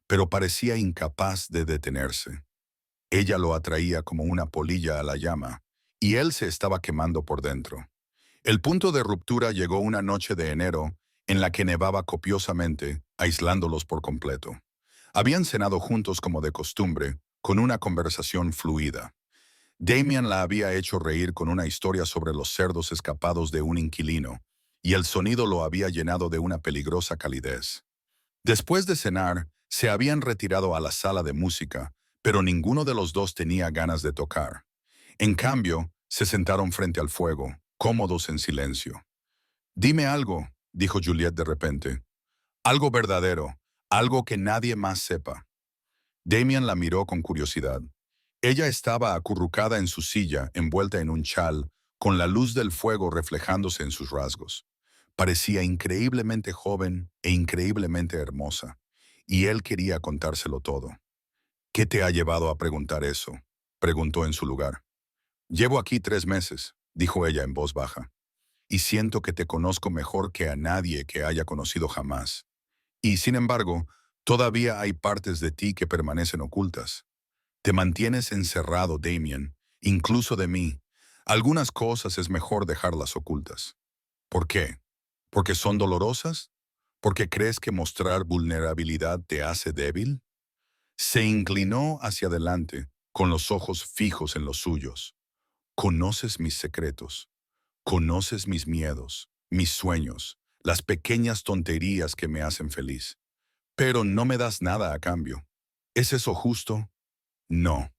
pero parecía incapaz de detenerse. Ella lo atraía como una polilla a la llama, y él se estaba quemando por dentro. El punto de ruptura llegó una noche de enero en la que nevaba copiosamente, aislándolos por completo. Habían cenado juntos como de costumbre, con una conversación fluida. Damian la había hecho reír con una historia sobre los cerdos escapados de un inquilino, y el sonido lo había llenado de una peligrosa calidez. Después de cenar, se habían retirado a la sala de música, pero ninguno de los dos tenía ganas de tocar. En cambio, se sentaron frente al fuego, cómodos en silencio. «Dime algo», dijo Juliet de repente. «Algo verdadero, algo que nadie más sepa». Damian la miró con curiosidad. Ella estaba acurrucada en su silla, envuelta en un chal, con la luz del fuego reflejándose en sus rasgos. Parecía increíblemente joven e increíblemente hermosa, y él quería contárselo todo. «¿Qué te ha llevado a preguntar eso?», preguntó en su lugar. «Llevo aquí 3 meses», dijo ella en voz baja, «y siento que te conozco mejor que a nadie que haya conocido jamás. Y, sin embargo, todavía hay partes de ti que permanecen ocultas. Te mantienes encerrado, Damien, incluso de mí. Algunas cosas es mejor dejarlas ocultas». «¿Por qué? ¿Porque son dolorosas? ¿Porque crees que mostrar vulnerabilidad te hace débil?». Se inclinó hacia adelante, con los ojos fijos en los suyos. «Conoces mis secretos. Conoces mis miedos, mis sueños, las pequeñas tonterías que me hacen feliz. Pero no me das nada a cambio. ¿Es eso justo?». «No»,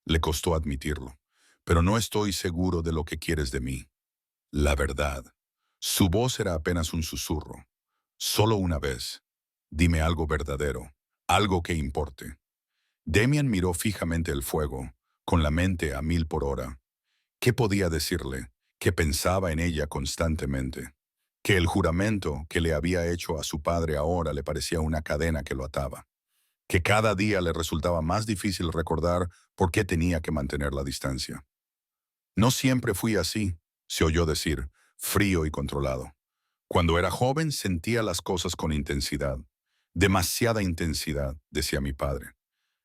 le costó admitirlo, «pero no estoy seguro de lo que quieres de mí». «La verdad». Su voz era apenas un susurro. «Solo una vez. Dime algo verdadero, algo que importe». Damian miró fijamente el fuego, con la mente a 1000 por hora. ¿Qué podía decirle? Que pensaba en ella constantemente. Que el juramento que le había hecho a su padre ahora le parecía una cadena que lo ataba. Que cada día le resultaba más difícil recordar por qué tenía que mantener la distancia. «No siempre fui así», se oyó decir, frío y controlado. «Cuando era joven sentía las cosas con intensidad. Demasiada intensidad», decía mi padre.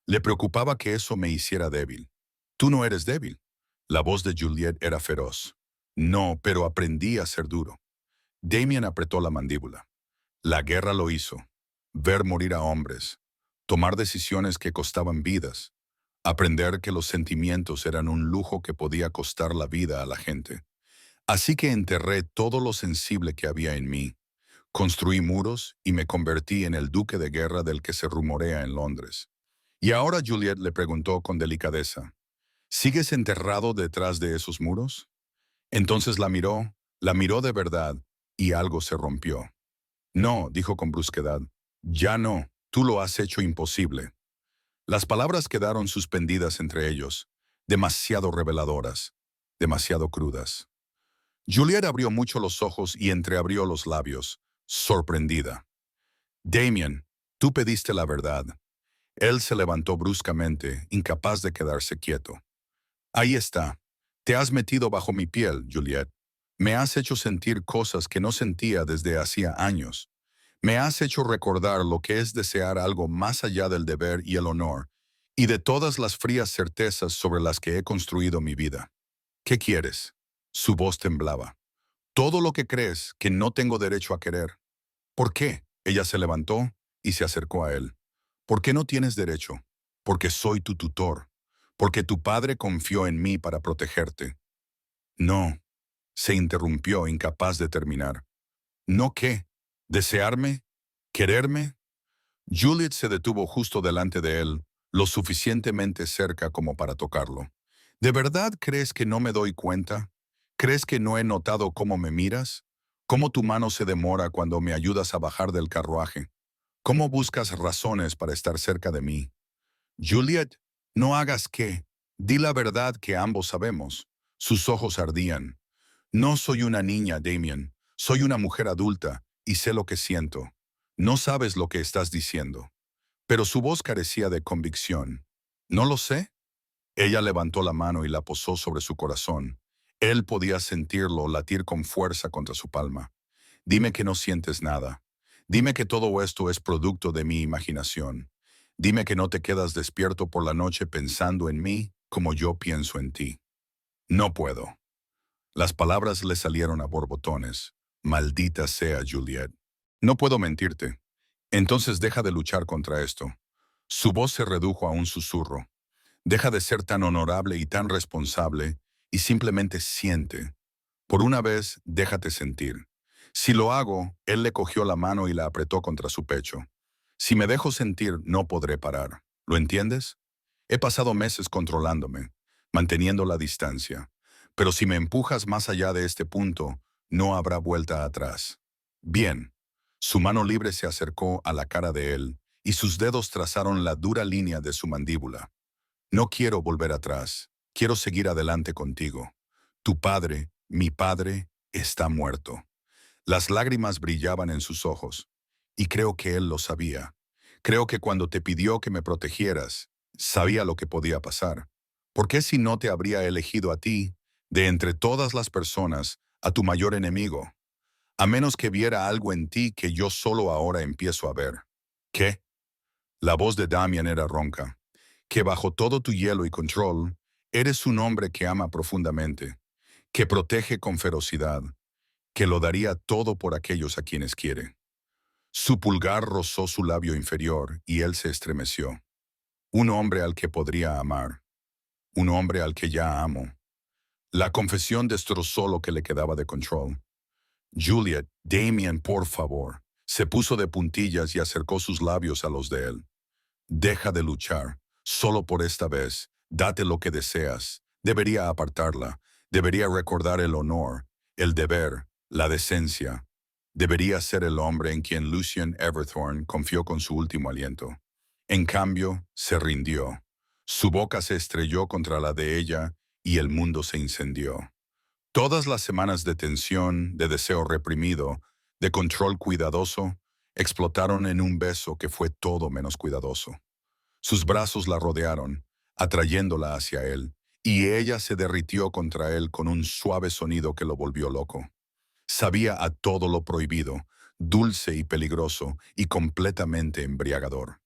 «Le preocupaba que eso me hiciera débil». «Tú no eres débil». La voz de Juliet era feroz. «No, pero aprendí a ser duro». Damien apretó la mandíbula. «La guerra lo hizo. Ver morir a hombres. tomar decisiones que costaban vidas, aprender que los sentimientos eran un lujo que podía costar la vida a la gente. Así que enterré todo lo sensible que había en mí, construí muros y me convertí en el duque de guerra del que se rumorea en Londres. Y ahora Juliet le preguntó con delicadeza, ¿sigues enterrado detrás de esos muros? Entonces la miró de verdad, y algo se rompió. No, dijo con brusquedad, ya no, tú lo has hecho imposible. Las palabras quedaron suspendidas entre ellos, demasiado reveladoras, demasiado crudas. Juliet abrió mucho los ojos y entreabrió los labios, sorprendida. Damien, tú pediste la verdad. Él se levantó bruscamente, incapaz de quedarse quieto. Ahí está. Te has metido bajo mi piel, Juliet. Me has hecho sentir cosas que no sentía desde hacía años. Me has hecho recordar lo que es desear algo más allá del deber y el honor, y de todas las frías certezas sobre las que he construido mi vida. ¿Qué quieres? Su voz temblaba. Todo lo que crees que no tengo derecho a querer. ¿Por qué? Ella se levantó y se acercó a él. ¿Por qué no tienes derecho? Porque soy tu tutor. Porque tu padre confió en mí para protegerte. No, se interrumpió, incapaz de terminar. ¿No qué? ¿Desearme? ¿Quererme? Juliet se detuvo justo delante de él, lo suficientemente cerca como para tocarlo. ¿De verdad crees que no me doy cuenta? ¿Crees que no he notado cómo me miras? ¿Cómo tu mano se demora cuando me ayudas a bajar del carruaje? ¿Cómo buscas razones para estar cerca de mí? Juliet, no hagas qué. Di la verdad que ambos sabemos. Sus ojos ardían. No soy una niña, Damien. Soy una mujer adulta y sé lo que siento. No sabes lo que estás diciendo. Pero su voz carecía de convicción. ¿No lo sé? Ella levantó la mano y la posó sobre su corazón. Él podía sentirlo latir con fuerza contra su palma. Dime que no sientes nada. Dime que todo esto es producto de mi imaginación. Dime que no te quedas despierto por la noche pensando en mí como yo pienso en ti. No puedo. Las palabras le salieron a borbotones. Maldita sea, Juliet. No puedo mentirte. Entonces deja de luchar contra esto. Su voz se redujo a un susurro. Deja de ser tan honorable y tan responsable y simplemente siente. Por una vez, déjate sentir. Si lo hago, él le cogió la mano y la apretó contra su pecho. Si me dejo sentir, no podré parar. ¿Lo entiendes? He pasado meses controlándome, manteniendo la distancia. Pero si me empujas más allá de este punto, no habrá vuelta atrás. Bien. Su mano libre se acercó a la cara de él, y sus dedos trazaron la dura línea de su mandíbula. No quiero volver atrás. Quiero seguir adelante contigo. Tu padre, mi padre, está muerto. Las lágrimas brillaban en sus ojos, y creo que él lo sabía. Creo que cuando te pidió que me protegieras, sabía lo que podía pasar. ¿Por qué si no te habría elegido a ti, de entre todas las personas, a tu mayor enemigo? A menos que viera algo en ti que yo solo ahora empiezo a ver. ¿Qué? La voz de Damian era ronca. Que bajo todo tu hielo y control, eres un hombre que ama profundamente, que protege con ferocidad, que lo daría todo por aquellos a quienes quiere. Su pulgar rozó su labio inferior y él se estremeció. Un hombre al que podría amar. Un hombre al que ya amo. La confesión destrozó lo que le quedaba de control. Juliet, Damien, por favor. Se puso de puntillas y acercó sus labios a los de él. Deja de luchar. Solo por esta vez. Date lo que deseas. Debería apartarla. Debería recordar el honor, el deber, la decencia. Debería ser el hombre en quien Lucian Everthorne confió con su último aliento. En cambio, se rindió. Su boca se estrelló contra la de ella y el mundo se incendió. Todas las semanas de tensión, de deseo reprimido, de control cuidadoso, explotaron en un beso que fue todo menos cuidadoso. Sus brazos la rodearon, atrayéndola hacia él, y ella se derritió contra él con un suave sonido que lo volvió loco. Sabía a todo lo prohibido, dulce y peligroso, y completamente embriagador.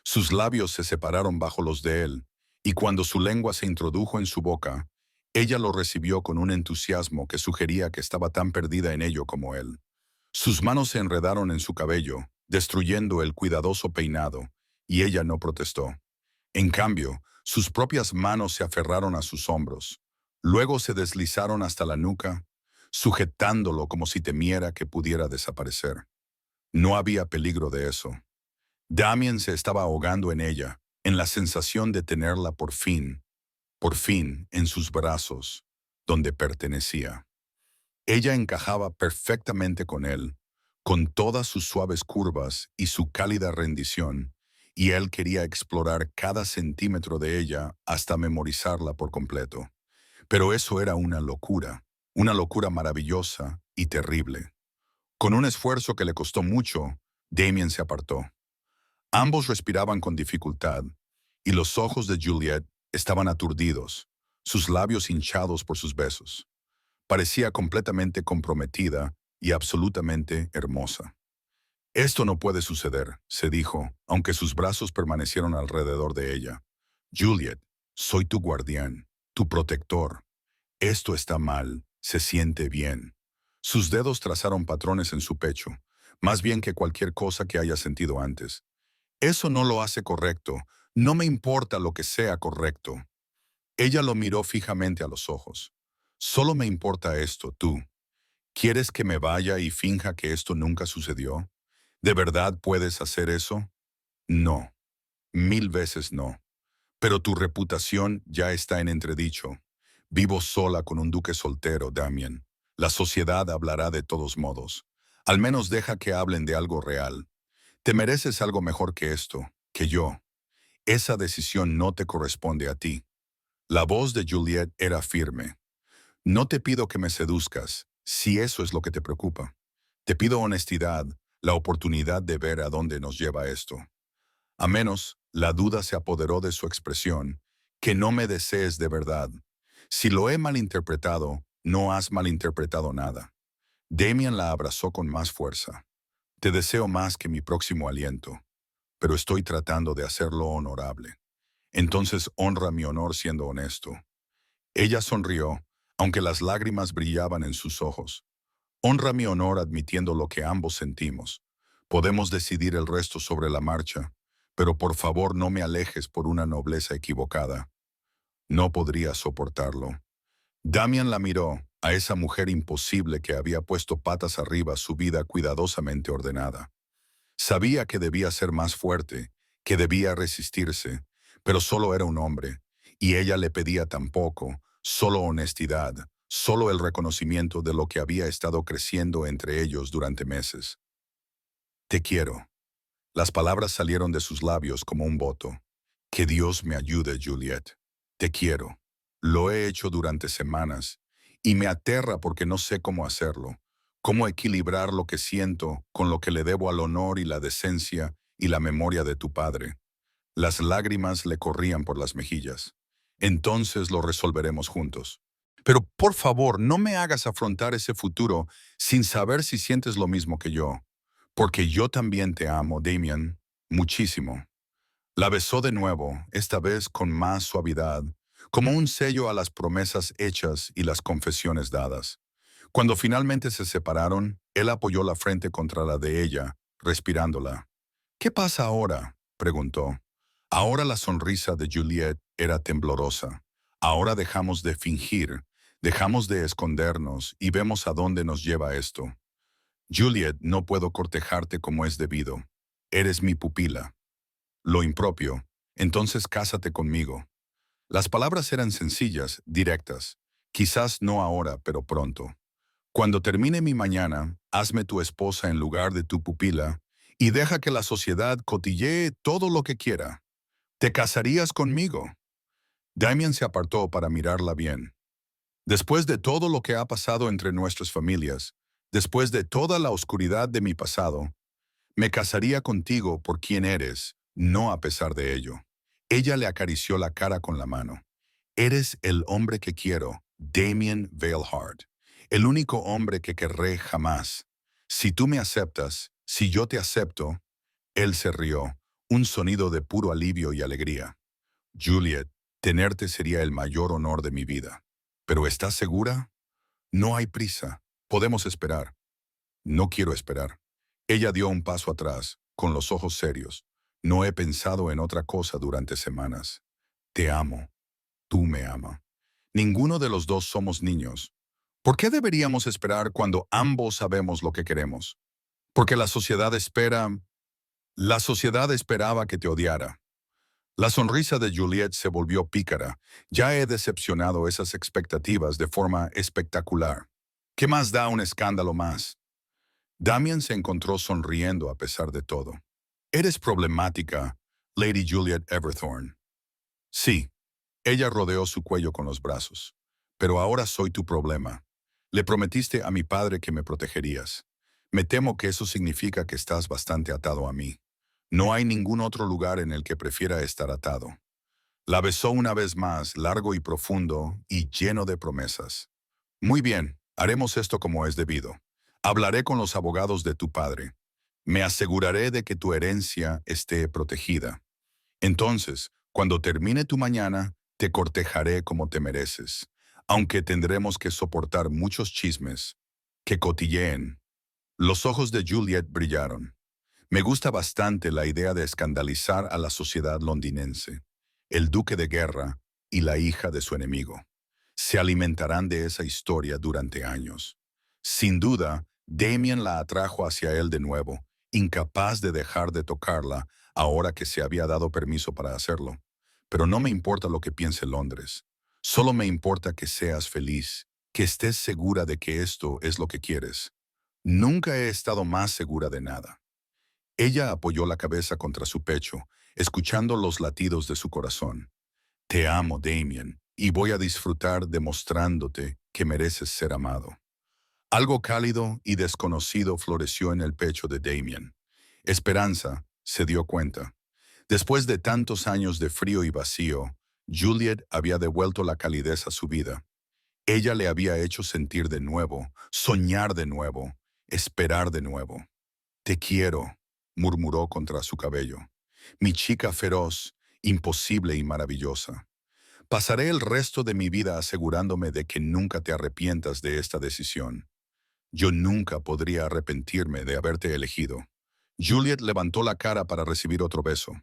Sus labios se separaron bajo los de él, y cuando su lengua se introdujo en su boca, ella lo recibió con un entusiasmo que sugería que estaba tan perdida en ello como él. Sus manos se enredaron en su cabello, destruyendo el cuidadoso peinado, y ella no protestó. En cambio, sus propias manos se aferraron a sus hombros. Luego se deslizaron hasta la nuca, sujetándolo como si temiera que pudiera desaparecer. No había peligro de eso. Damien se estaba ahogando en ella, en la sensación de tenerla por fin, en sus brazos, donde pertenecía. Ella encajaba perfectamente con él, con todas sus suaves curvas y su cálida rendición, y él quería explorar cada centímetro de ella hasta memorizarla por completo. Pero eso era una locura maravillosa y terrible. Con un esfuerzo que le costó mucho, Damien se apartó. Ambos respiraban con dificultad, y los ojos de Juliet estaban aturdidos, sus labios hinchados por sus besos. Parecía completamente comprometida y absolutamente hermosa. Esto no puede suceder, se dijo, aunque sus brazos permanecieron alrededor de ella. Juliet, soy tu guardián, tu protector. Esto está mal, se siente bien. Sus dedos trazaron patrones en su pecho, más bien que cualquier cosa que haya sentido antes. Eso no lo hace correcto, no me importa lo que sea correcto. Ella lo miró fijamente a los ojos. Solo me importa esto, tú. ¿Quieres que me vaya y finja que esto nunca sucedió? ¿De verdad puedes hacer eso? No, 1000 veces no. Pero tu reputación ya está en entredicho. Vivo sola con un duque soltero, Damien. La sociedad hablará de todos modos. Al menos deja que hablen de algo real. Te mereces algo mejor que esto, que yo. Esa decisión no te corresponde a ti. La voz de Juliet era firme. No te pido que me seduzcas, si eso es lo que te preocupa. Te pido honestidad, la oportunidad de ver a dónde nos lleva esto. A menos, la duda se apoderó de su expresión, que no me desees de verdad. Si lo he malinterpretado, no has malinterpretado nada. Damien la abrazó con más fuerza. Te deseo más que mi próximo aliento, pero estoy tratando de hacerlo honorable. Entonces honra mi honor siendo honesto. Ella sonrió, aunque las lágrimas brillaban en sus ojos. Honra mi honor admitiendo lo que ambos sentimos. Podemos decidir el resto sobre la marcha, pero por favor no me alejes por una nobleza equivocada. No podría soportarlo. Damian la miró, a esa mujer imposible que había puesto patas arriba su vida cuidadosamente ordenada. Sabía que debía ser más fuerte, que debía resistirse, pero solo era un hombre, y ella le pedía tan poco, solo honestidad, solo el reconocimiento de lo que había estado creciendo entre ellos durante meses. Te quiero. Las palabras salieron de sus labios como un voto. Que Dios me ayude, Juliet. Te quiero. Lo he hecho durante semanas, y me aterra porque no sé cómo hacerlo, cómo equilibrar lo que siento con lo que le debo al honor y la decencia y la memoria de tu padre. Las lágrimas le corrían por las mejillas. Entonces lo resolveremos juntos. Pero por favor, no me hagas afrontar ese futuro sin saber si sientes lo mismo que yo. Porque yo también te amo, Damien, muchísimo. La besó de nuevo, esta vez con más suavidad, como un sello a las promesas hechas y las confesiones dadas. Cuando finalmente se separaron, él apoyó la frente contra la de ella, respirándola. ¿Qué pasa ahora?, preguntó. Ahora la sonrisa de Juliet era temblorosa. Ahora dejamos de fingir, dejamos de escondernos y vemos a dónde nos lleva esto. Juliet, no puedo cortejarte como es debido. Eres mi pupila. Lo impropio. Entonces cásate conmigo. Las palabras eran sencillas, directas. Quizás no ahora, pero pronto. Cuando termine mi mañana, hazme tu esposa en lugar de tu pupila y deja que la sociedad cotillee todo lo que quiera. ¿Te casarías conmigo? Damien se apartó para mirarla bien. Después de todo lo que ha pasado entre nuestras familias, después de toda la oscuridad de mi pasado, me casaría contigo por quien eres, no a pesar de ello. Ella le acarició la cara con la mano. Eres el hombre que quiero, Damien Veilhard. El único hombre que querré jamás. Si tú me aceptas, si yo te acepto. Él se rió, un sonido de puro alivio y alegría. Juliet, tenerte sería el mayor honor de mi vida. ¿Pero estás segura? No hay prisa. Podemos esperar. No quiero esperar. Ella dio un paso atrás, con los ojos serios. No he pensado en otra cosa durante semanas. Te amo. Tú me amas. Ninguno de los dos somos niños. ¿Por qué deberíamos esperar cuando ambos sabemos lo que queremos? Porque la sociedad esperaba que te odiara. La sonrisa de Juliet se volvió pícara. Ya he decepcionado esas expectativas de forma espectacular. ¿Qué más da un escándalo más? Damien se encontró sonriendo a pesar de todo. Eres problemática, Lady Juliet Everthorne. Sí, ella rodeó su cuello con los brazos. Pero ahora soy tu problema. Le prometiste a mi padre que me protegerías. Me temo que eso significa que estás bastante atado a mí. No hay ningún otro lugar en el que prefiera estar atado. La besó una vez más, largo y profundo, y lleno de promesas. Muy bien, haremos esto como es debido. Hablaré con los abogados de tu padre. Me aseguraré de que tu herencia esté protegida. Entonces, cuando termine tu mañana, te cortejaré como te mereces, aunque tendremos que soportar muchos chismes que cotilleen. Los ojos de Juliet brillaron. Me gusta bastante la idea de escandalizar a la sociedad londinense. El duque de guerra y la hija de su enemigo. Se alimentarán de esa historia durante años. Sin duda, Damien la atrajo hacia él de nuevo, incapaz de dejar de tocarla ahora que se había dado permiso para hacerlo. Pero no me importa lo que piense Londres. Solo me importa que seas feliz, que estés segura de que esto es lo que quieres. Nunca he estado más segura de nada. Ella apoyó la cabeza contra su pecho, escuchando los latidos de su corazón. Te amo, Damien, y voy a disfrutar demostrándote que mereces ser amado. Algo cálido y desconocido floreció en el pecho de Damien. Esperanza se dio cuenta. Después de tantos años de frío y vacío, Juliet había devuelto la calidez a su vida. Ella le había hecho sentir de nuevo, soñar de nuevo, esperar de nuevo. Te quiero, murmuró contra su cabello. Mi chica feroz, imposible y maravillosa. Pasaré el resto de mi vida asegurándome de que nunca te arrepientas de esta decisión. Yo nunca podría arrepentirme de haberte elegido. Juliet levantó la cara para recibir otro beso.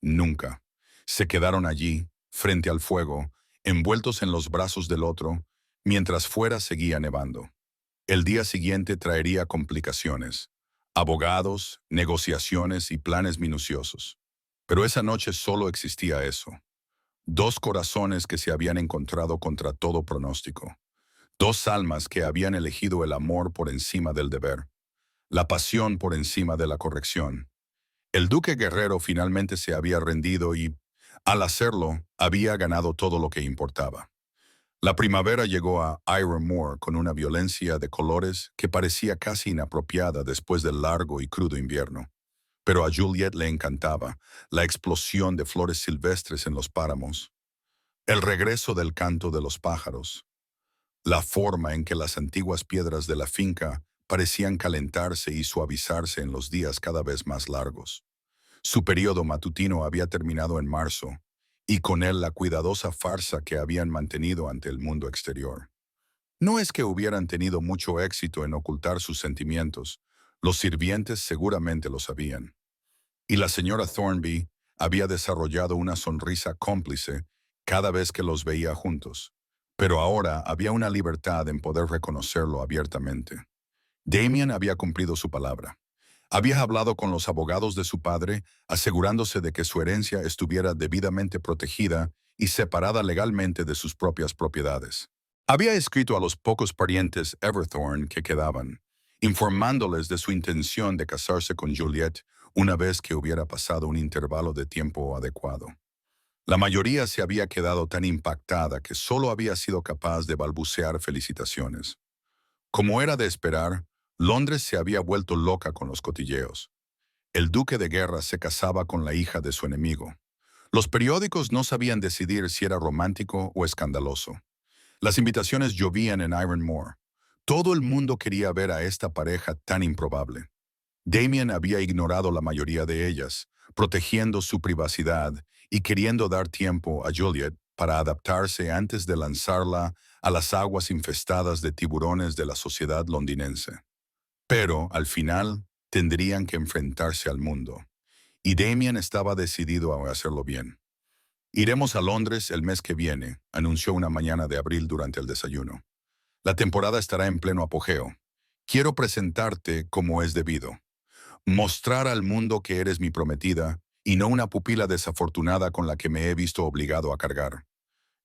Nunca. Se quedaron allí, frente al fuego, envueltos en los brazos del otro, mientras fuera seguía nevando. El día siguiente traería complicaciones, abogados, negociaciones y planes minuciosos. Pero esa noche solo existía eso. Dos corazones que se habían encontrado contra todo pronóstico. Dos almas que habían elegido el amor por encima del deber, la pasión por encima de la corrección. El duque guerrero finalmente se había rendido y, al hacerlo, había ganado todo lo que importaba. La primavera llegó a Ironmore con una violencia de colores que parecía casi inapropiada después del largo y crudo invierno. Pero a Juliet le encantaba la explosión de flores silvestres en los páramos, el regreso del canto de los pájaros, la forma en que las antiguas piedras de la finca parecían calentarse y suavizarse en los días cada vez más largos. Su periodo matutino había terminado en marzo, y con él la cuidadosa farsa que habían mantenido ante el mundo exterior. No es que hubieran tenido mucho éxito en ocultar sus sentimientos, los sirvientes seguramente lo sabían. Y la señora Thornby había desarrollado una sonrisa cómplice cada vez que los veía juntos. Pero ahora había una libertad en poder reconocerlo abiertamente. Damien había cumplido su palabra. Había hablado con los abogados de su padre, asegurándose de que su herencia estuviera debidamente protegida y separada legalmente de sus propias propiedades. Había escrito a los pocos parientes Everthorne que quedaban, informándoles de su intención de casarse con Juliet una vez que hubiera pasado un intervalo de tiempo adecuado. La mayoría se había quedado tan impactada que solo había sido capaz de balbucear felicitaciones. Como era de esperar, Londres se había vuelto loca con los cotilleos. El duque de guerra se casaba con la hija de su enemigo. Los periódicos no sabían decidir si era romántico o escandaloso. Las invitaciones llovían en Ironmore. Todo el mundo quería ver a esta pareja tan improbable. Damien había ignorado la mayoría de ellas, protegiendo su privacidad y queriendo dar tiempo a Juliet para adaptarse antes de lanzarla a las aguas infestadas de tiburones de la sociedad londinense. Pero, al final, tendrían que enfrentarse al mundo. Y Damien estaba decidido a hacerlo bien. Iremos a Londres el mes que viene, anunció una mañana de abril durante el desayuno. La temporada estará en pleno apogeo. Quiero presentarte como es debido. Mostrar al mundo que eres mi prometida y no una pupila desafortunada con la que me he visto obligado a cargar.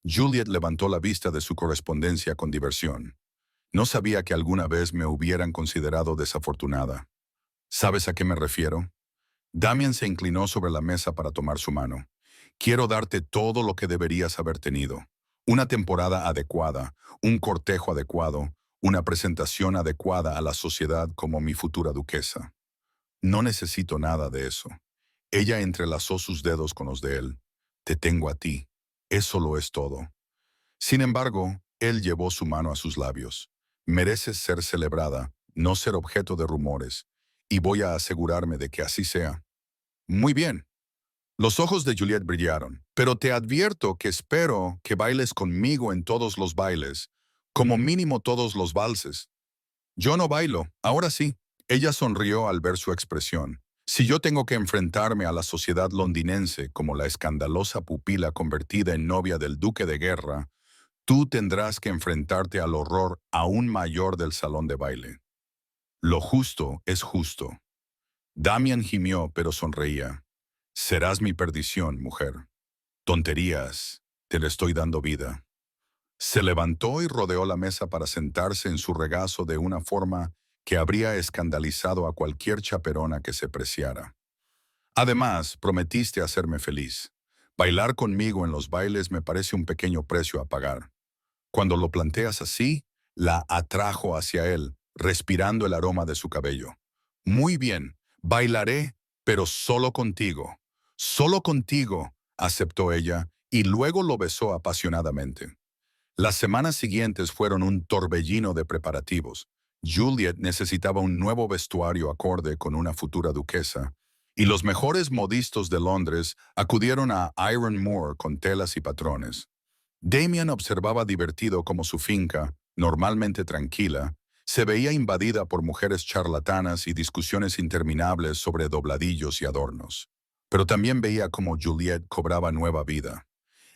Juliet levantó la vista de su correspondencia con diversión. No sabía que alguna vez me hubieran considerado desafortunada. ¿Sabes a qué me refiero? Damien se inclinó sobre la mesa para tomar su mano. Quiero darte todo lo que deberías haber tenido. Una temporada adecuada, un cortejo adecuado, una presentación adecuada a la sociedad como mi futura duquesa. No necesito nada de eso. Ella entrelazó sus dedos con los de él. Te tengo a ti. Eso lo es todo. Sin embargo, él llevó su mano a sus labios. Mereces ser celebrada, no ser objeto de rumores, y voy a asegurarme de que así sea. Muy bien. Los ojos de Juliet brillaron, pero te advierto que espero que bailes conmigo en todos los bailes, como mínimo todos los valses. Yo no bailo, ahora sí. Ella sonrió al ver su expresión. Si yo tengo que enfrentarme a la sociedad londinense como la escandalosa pupila convertida en novia del duque de guerra, tú tendrás que enfrentarte al horror aún mayor del salón de baile. Lo justo es justo. Damian gimió, pero sonreía. Serás mi perdición, mujer. Tonterías, te le estoy dando vida. Se levantó y rodeó la mesa para sentarse en su regazo de una forma que habría escandalizado a cualquier chaperona que se preciara. Además, prometiste hacerme feliz. Bailar conmigo en los bailes me parece un pequeño precio a pagar. Cuando lo planteas así, la atrajo hacia él, respirando el aroma de su cabello. Muy bien, bailaré, pero solo contigo. Solo contigo, aceptó ella, y luego lo besó apasionadamente. Las semanas siguientes fueron un torbellino de preparativos. Juliet necesitaba un nuevo vestuario acorde con una futura duquesa, y los mejores modistos de Londres acudieron a Iron Moor con telas y patrones. Damien observaba divertido cómo su finca, normalmente tranquila, se veía invadida por mujeres charlatanas y discusiones interminables sobre dobladillos y adornos. Pero también veía cómo Juliet cobraba nueva vida.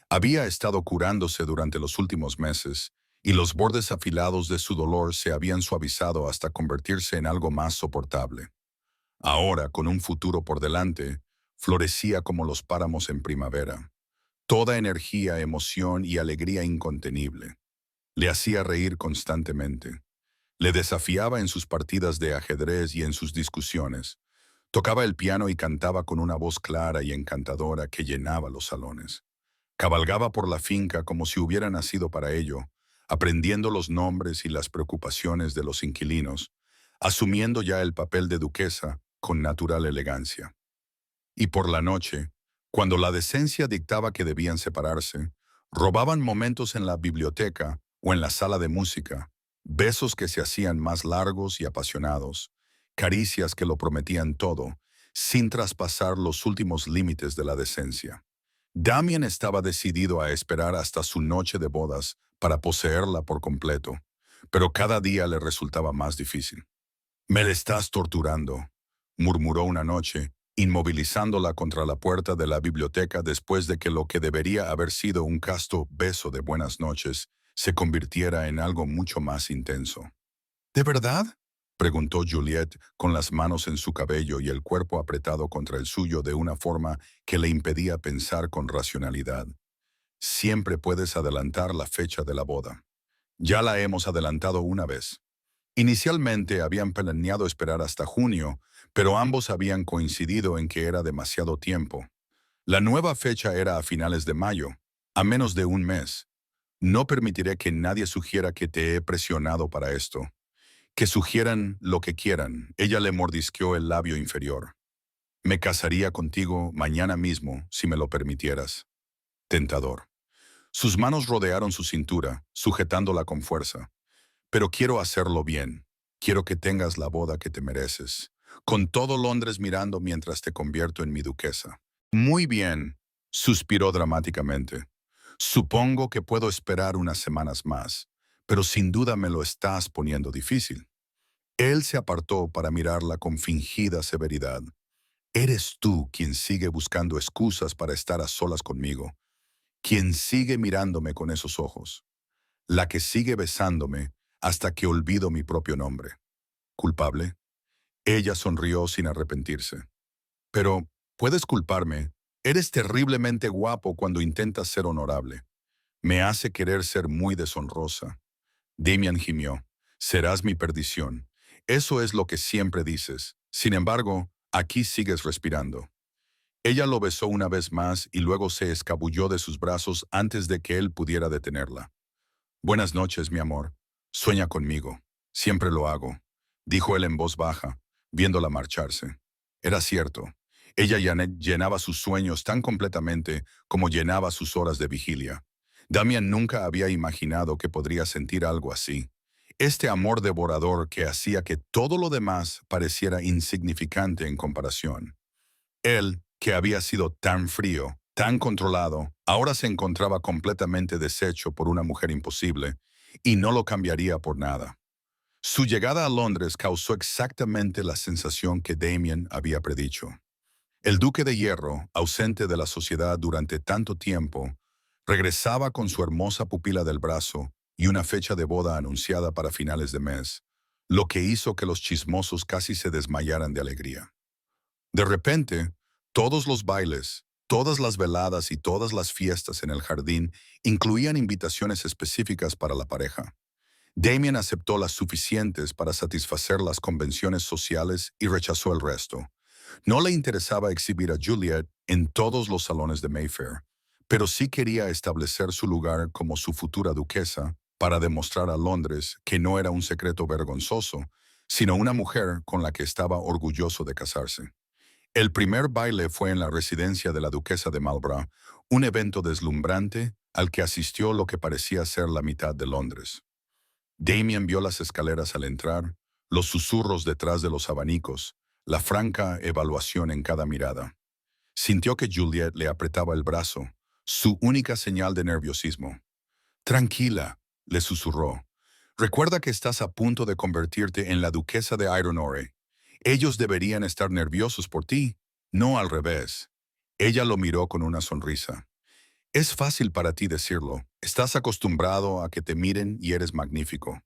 Había estado curándose durante los últimos meses, y los bordes afilados de su dolor se habían suavizado hasta convertirse en algo más soportable. Ahora, con un futuro por delante, florecía como los páramos en primavera. Toda energía, emoción y alegría incontenible. Le hacía reír constantemente. Le desafiaba en sus partidas de ajedrez y en sus discusiones. Tocaba el piano y cantaba con una voz clara y encantadora que llenaba los salones. Cabalgaba por la finca como si hubiera nacido para ello, aprendiendo los nombres y las preocupaciones de los inquilinos, asumiendo ya el papel de duquesa con natural elegancia. Y por la noche, cuando la decencia dictaba que debían separarse, robaban momentos en la biblioteca o en la sala de música, besos que se hacían más largos y apasionados, caricias que lo prometían todo, sin traspasar los últimos límites de la decencia. Damien estaba decidido a esperar hasta su noche de bodas para poseerla por completo, pero cada día le resultaba más difícil. «Me le estás torturando», murmuró una noche, inmovilizándola contra la puerta de la biblioteca después de que lo que debería haber sido un casto beso de buenas noches se convirtiera en algo mucho más intenso. «¿De verdad?», preguntó Juliet con las manos en su cabello y el cuerpo apretado contra el suyo de una forma que le impedía pensar con racionalidad. «Siempre puedes adelantar la fecha de la boda. Ya la hemos adelantado una vez». Inicialmente habían planeado esperar hasta junio, pero ambos habían coincidido en que era demasiado tiempo. La nueva fecha era a finales de mayo, a menos de un mes. «No permitiré que nadie sugiera que te he presionado para esto. Que sugieran lo que quieran», ella le mordisqueó el labio inferior. «Me casaría contigo mañana mismo, si me lo permitieras». Tentador. Sus manos rodearon su cintura, sujetándola con fuerza. «Pero quiero hacerlo bien. Quiero que tengas la boda que te mereces, con todo Londres mirando mientras te convierto en mi duquesa». «Muy bien», suspiró dramáticamente. «Supongo que puedo esperar unas semanas más, pero sin duda me lo estás poniendo difícil». Él se apartó para mirarla con fingida severidad. Eres tú quien sigue buscando excusas para estar a solas conmigo, quien sigue mirándome con esos ojos, la que sigue besándome hasta que olvido mi propio nombre. ¿Culpable? Ella sonrió sin arrepentirse. Pero, puedes culparme. Eres terriblemente guapo cuando intentas ser honorable. Me hace querer ser muy deshonrosa. Damian gimió. Serás mi perdición. Eso es lo que siempre dices. Sin embargo, aquí sigues respirando. Ella lo besó una vez más y luego se escabulló de sus brazos antes de que él pudiera detenerla. Buenas noches, mi amor. Sueña conmigo. Siempre lo hago, dijo él en voz baja, viéndola marcharse. Era cierto. Ella llenaba sus sueños tan completamente como llenaba sus horas de vigilia. Damian nunca había imaginado que podría sentir algo así. Este amor devorador que hacía que todo lo demás pareciera insignificante en comparación. Él, que había sido tan frío, tan controlado, ahora se encontraba completamente deshecho por una mujer imposible, y no lo cambiaría por nada. Su llegada a Londres causó exactamente la sensación que Damien había predicho. El Duque de Hierro, ausente de la sociedad durante tanto tiempo, regresaba con su hermosa pupila del brazo y una fecha de boda anunciada para finales de mes, lo que hizo que los chismosos casi se desmayaran de alegría. De repente, todos los bailes, todas las veladas y todas las fiestas en el jardín incluían invitaciones específicas para la pareja. Damien aceptó las suficientes para satisfacer las convenciones sociales y rechazó el resto. No le interesaba exhibir a Juliet en todos los salones de Mayfair, pero sí quería establecer su lugar como su futura duquesa para demostrar a Londres que no era un secreto vergonzoso, sino una mujer con la que estaba orgulloso de casarse. El primer baile fue en la residencia de la duquesa de Marlborough, un evento deslumbrante al que asistió lo que parecía ser la mitad de Londres. Damien vio las escaleras al entrar, los susurros detrás de los abanicos, la franca evaluación en cada mirada. Sintió que Juliet le apretaba el brazo, su única señal de nerviosismo. Tranquila, le susurró. Recuerda que estás a punto de convertirte en la duquesa de Ironore. Ellos deberían estar nerviosos por ti, no al revés. Ella lo miró con una sonrisa. Es fácil para ti decirlo. Estás acostumbrado a que te miren y eres magnífico.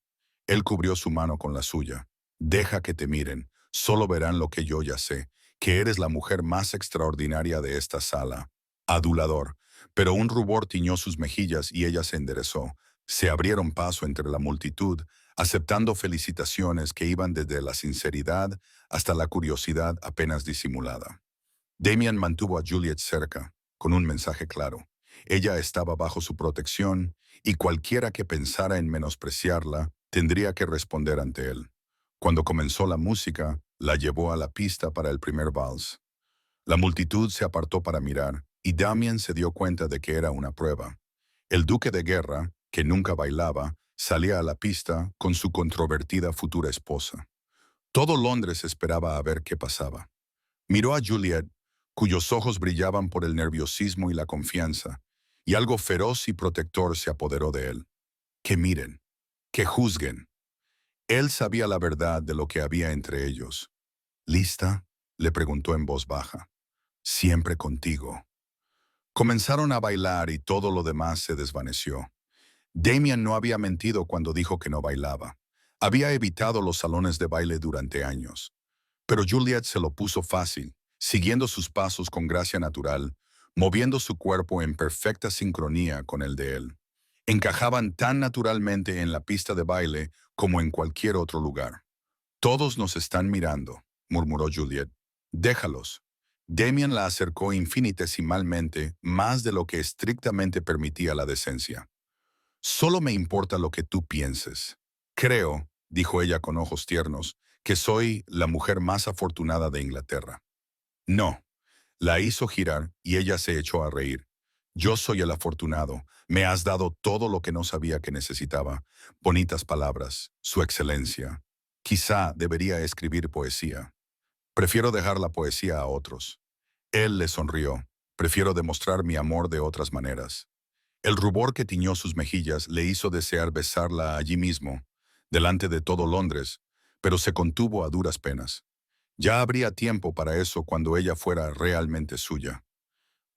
Él cubrió su mano con la suya. Deja que te miren. Solo verán lo que yo ya sé, que eres la mujer más extraordinaria de esta sala. Adulador. Pero un rubor tiñó sus mejillas y ella se enderezó. Se abrieron paso entre la multitud, aceptando felicitaciones que iban desde la sinceridad hasta la curiosidad apenas disimulada. Damien mantuvo a Juliet cerca, con un mensaje claro. Ella estaba bajo su protección y cualquiera que pensara en menospreciarla tendría que responder ante él. Cuando comenzó la música, la llevó a la pista para el primer vals. La multitud se apartó para mirar y Damien se dio cuenta de que era una prueba. El duque de guerra, que nunca bailaba, salía a la pista con su controvertida futura esposa. Todo Londres esperaba a ver qué pasaba. Miró a Juliet, cuyos ojos brillaban por el nerviosismo y la confianza, y algo feroz y protector se apoderó de él. Que miren, que juzguen. Él sabía la verdad de lo que había entre ellos. ¿Lista?, le preguntó en voz baja. Siempre contigo. Comenzaron a bailar y todo lo demás se desvaneció. Damien no había mentido cuando dijo que no bailaba. Había evitado los salones de baile durante años. Pero Juliet se lo puso fácil, siguiendo sus pasos con gracia natural, moviendo su cuerpo en perfecta sincronía con el de él. Encajaban tan naturalmente en la pista de baile como en cualquier otro lugar. Todos nos están mirando, murmuró Juliet. Déjalos. Damien la acercó infinitesimalmente, más de lo que estrictamente permitía la decencia. Solo me importa lo que tú pienses. Creo, dijo ella con ojos tiernos, que soy la mujer más afortunada de Inglaterra. No. La hizo girar y ella se echó a reír. Yo soy el afortunado. Me has dado todo lo que no sabía que necesitaba. Bonitas palabras, su excelencia. Quizá debería escribir poesía. Prefiero dejar la poesía a otros. Él le sonrió. Prefiero demostrar mi amor de otras maneras. El rubor que tiñó sus mejillas le hizo desear besarla allí mismo, delante de todo Londres, pero se contuvo a duras penas. Ya habría tiempo para eso cuando ella fuera realmente suya.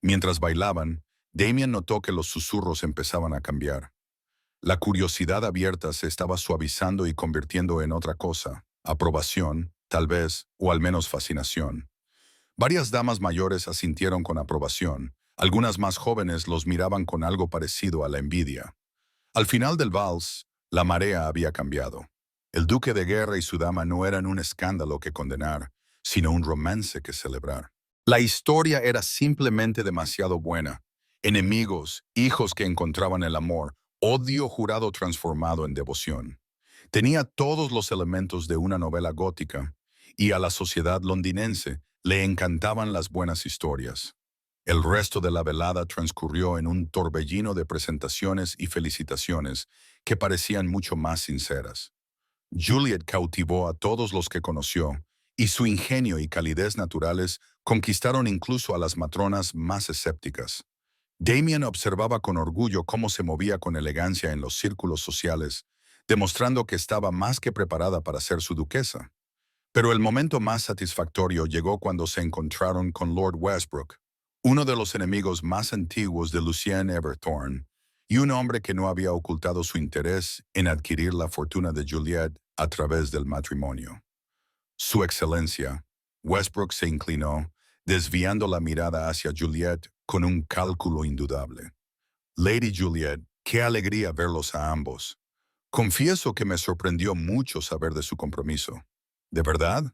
Mientras bailaban, Damien notó que los susurros empezaban a cambiar. La curiosidad abierta se estaba suavizando y convirtiendo en otra cosa, aprobación, tal vez, o al menos fascinación. Varias damas mayores asintieron con aprobación, algunas más jóvenes los miraban con algo parecido a la envidia. Al final del vals, la marea había cambiado. El duque de guerra y su dama no eran un escándalo que condenar, sino un romance que celebrar. La historia era simplemente demasiado buena. Enemigos, hijos que encontraban el amor, odio jurado transformado en devoción. Tenía todos los elementos de una novela gótica, y a la sociedad londinense le encantaban las buenas historias. El resto de la velada transcurrió en un torbellino de presentaciones y felicitaciones que parecían mucho más sinceras. Juliet cautivó a todos los que conoció, y su ingenio y calidez naturales conquistaron incluso a las matronas más escépticas. Damien observaba con orgullo cómo se movía con elegancia en los círculos sociales, demostrando que estaba más que preparada para ser su duquesa. Pero el momento más satisfactorio llegó cuando se encontraron con Lord Westbrook, uno de los enemigos más antiguos de Lucien Everthorne, y un hombre que no había ocultado su interés en adquirir la fortuna de Juliet a través del matrimonio. Su excelencia, Westbrook se inclinó, desviando la mirada hacia Juliet con un cálculo indudable. Lady Juliet, qué alegría verlos a ambos. Confieso que me sorprendió mucho saber de su compromiso. ¿De verdad?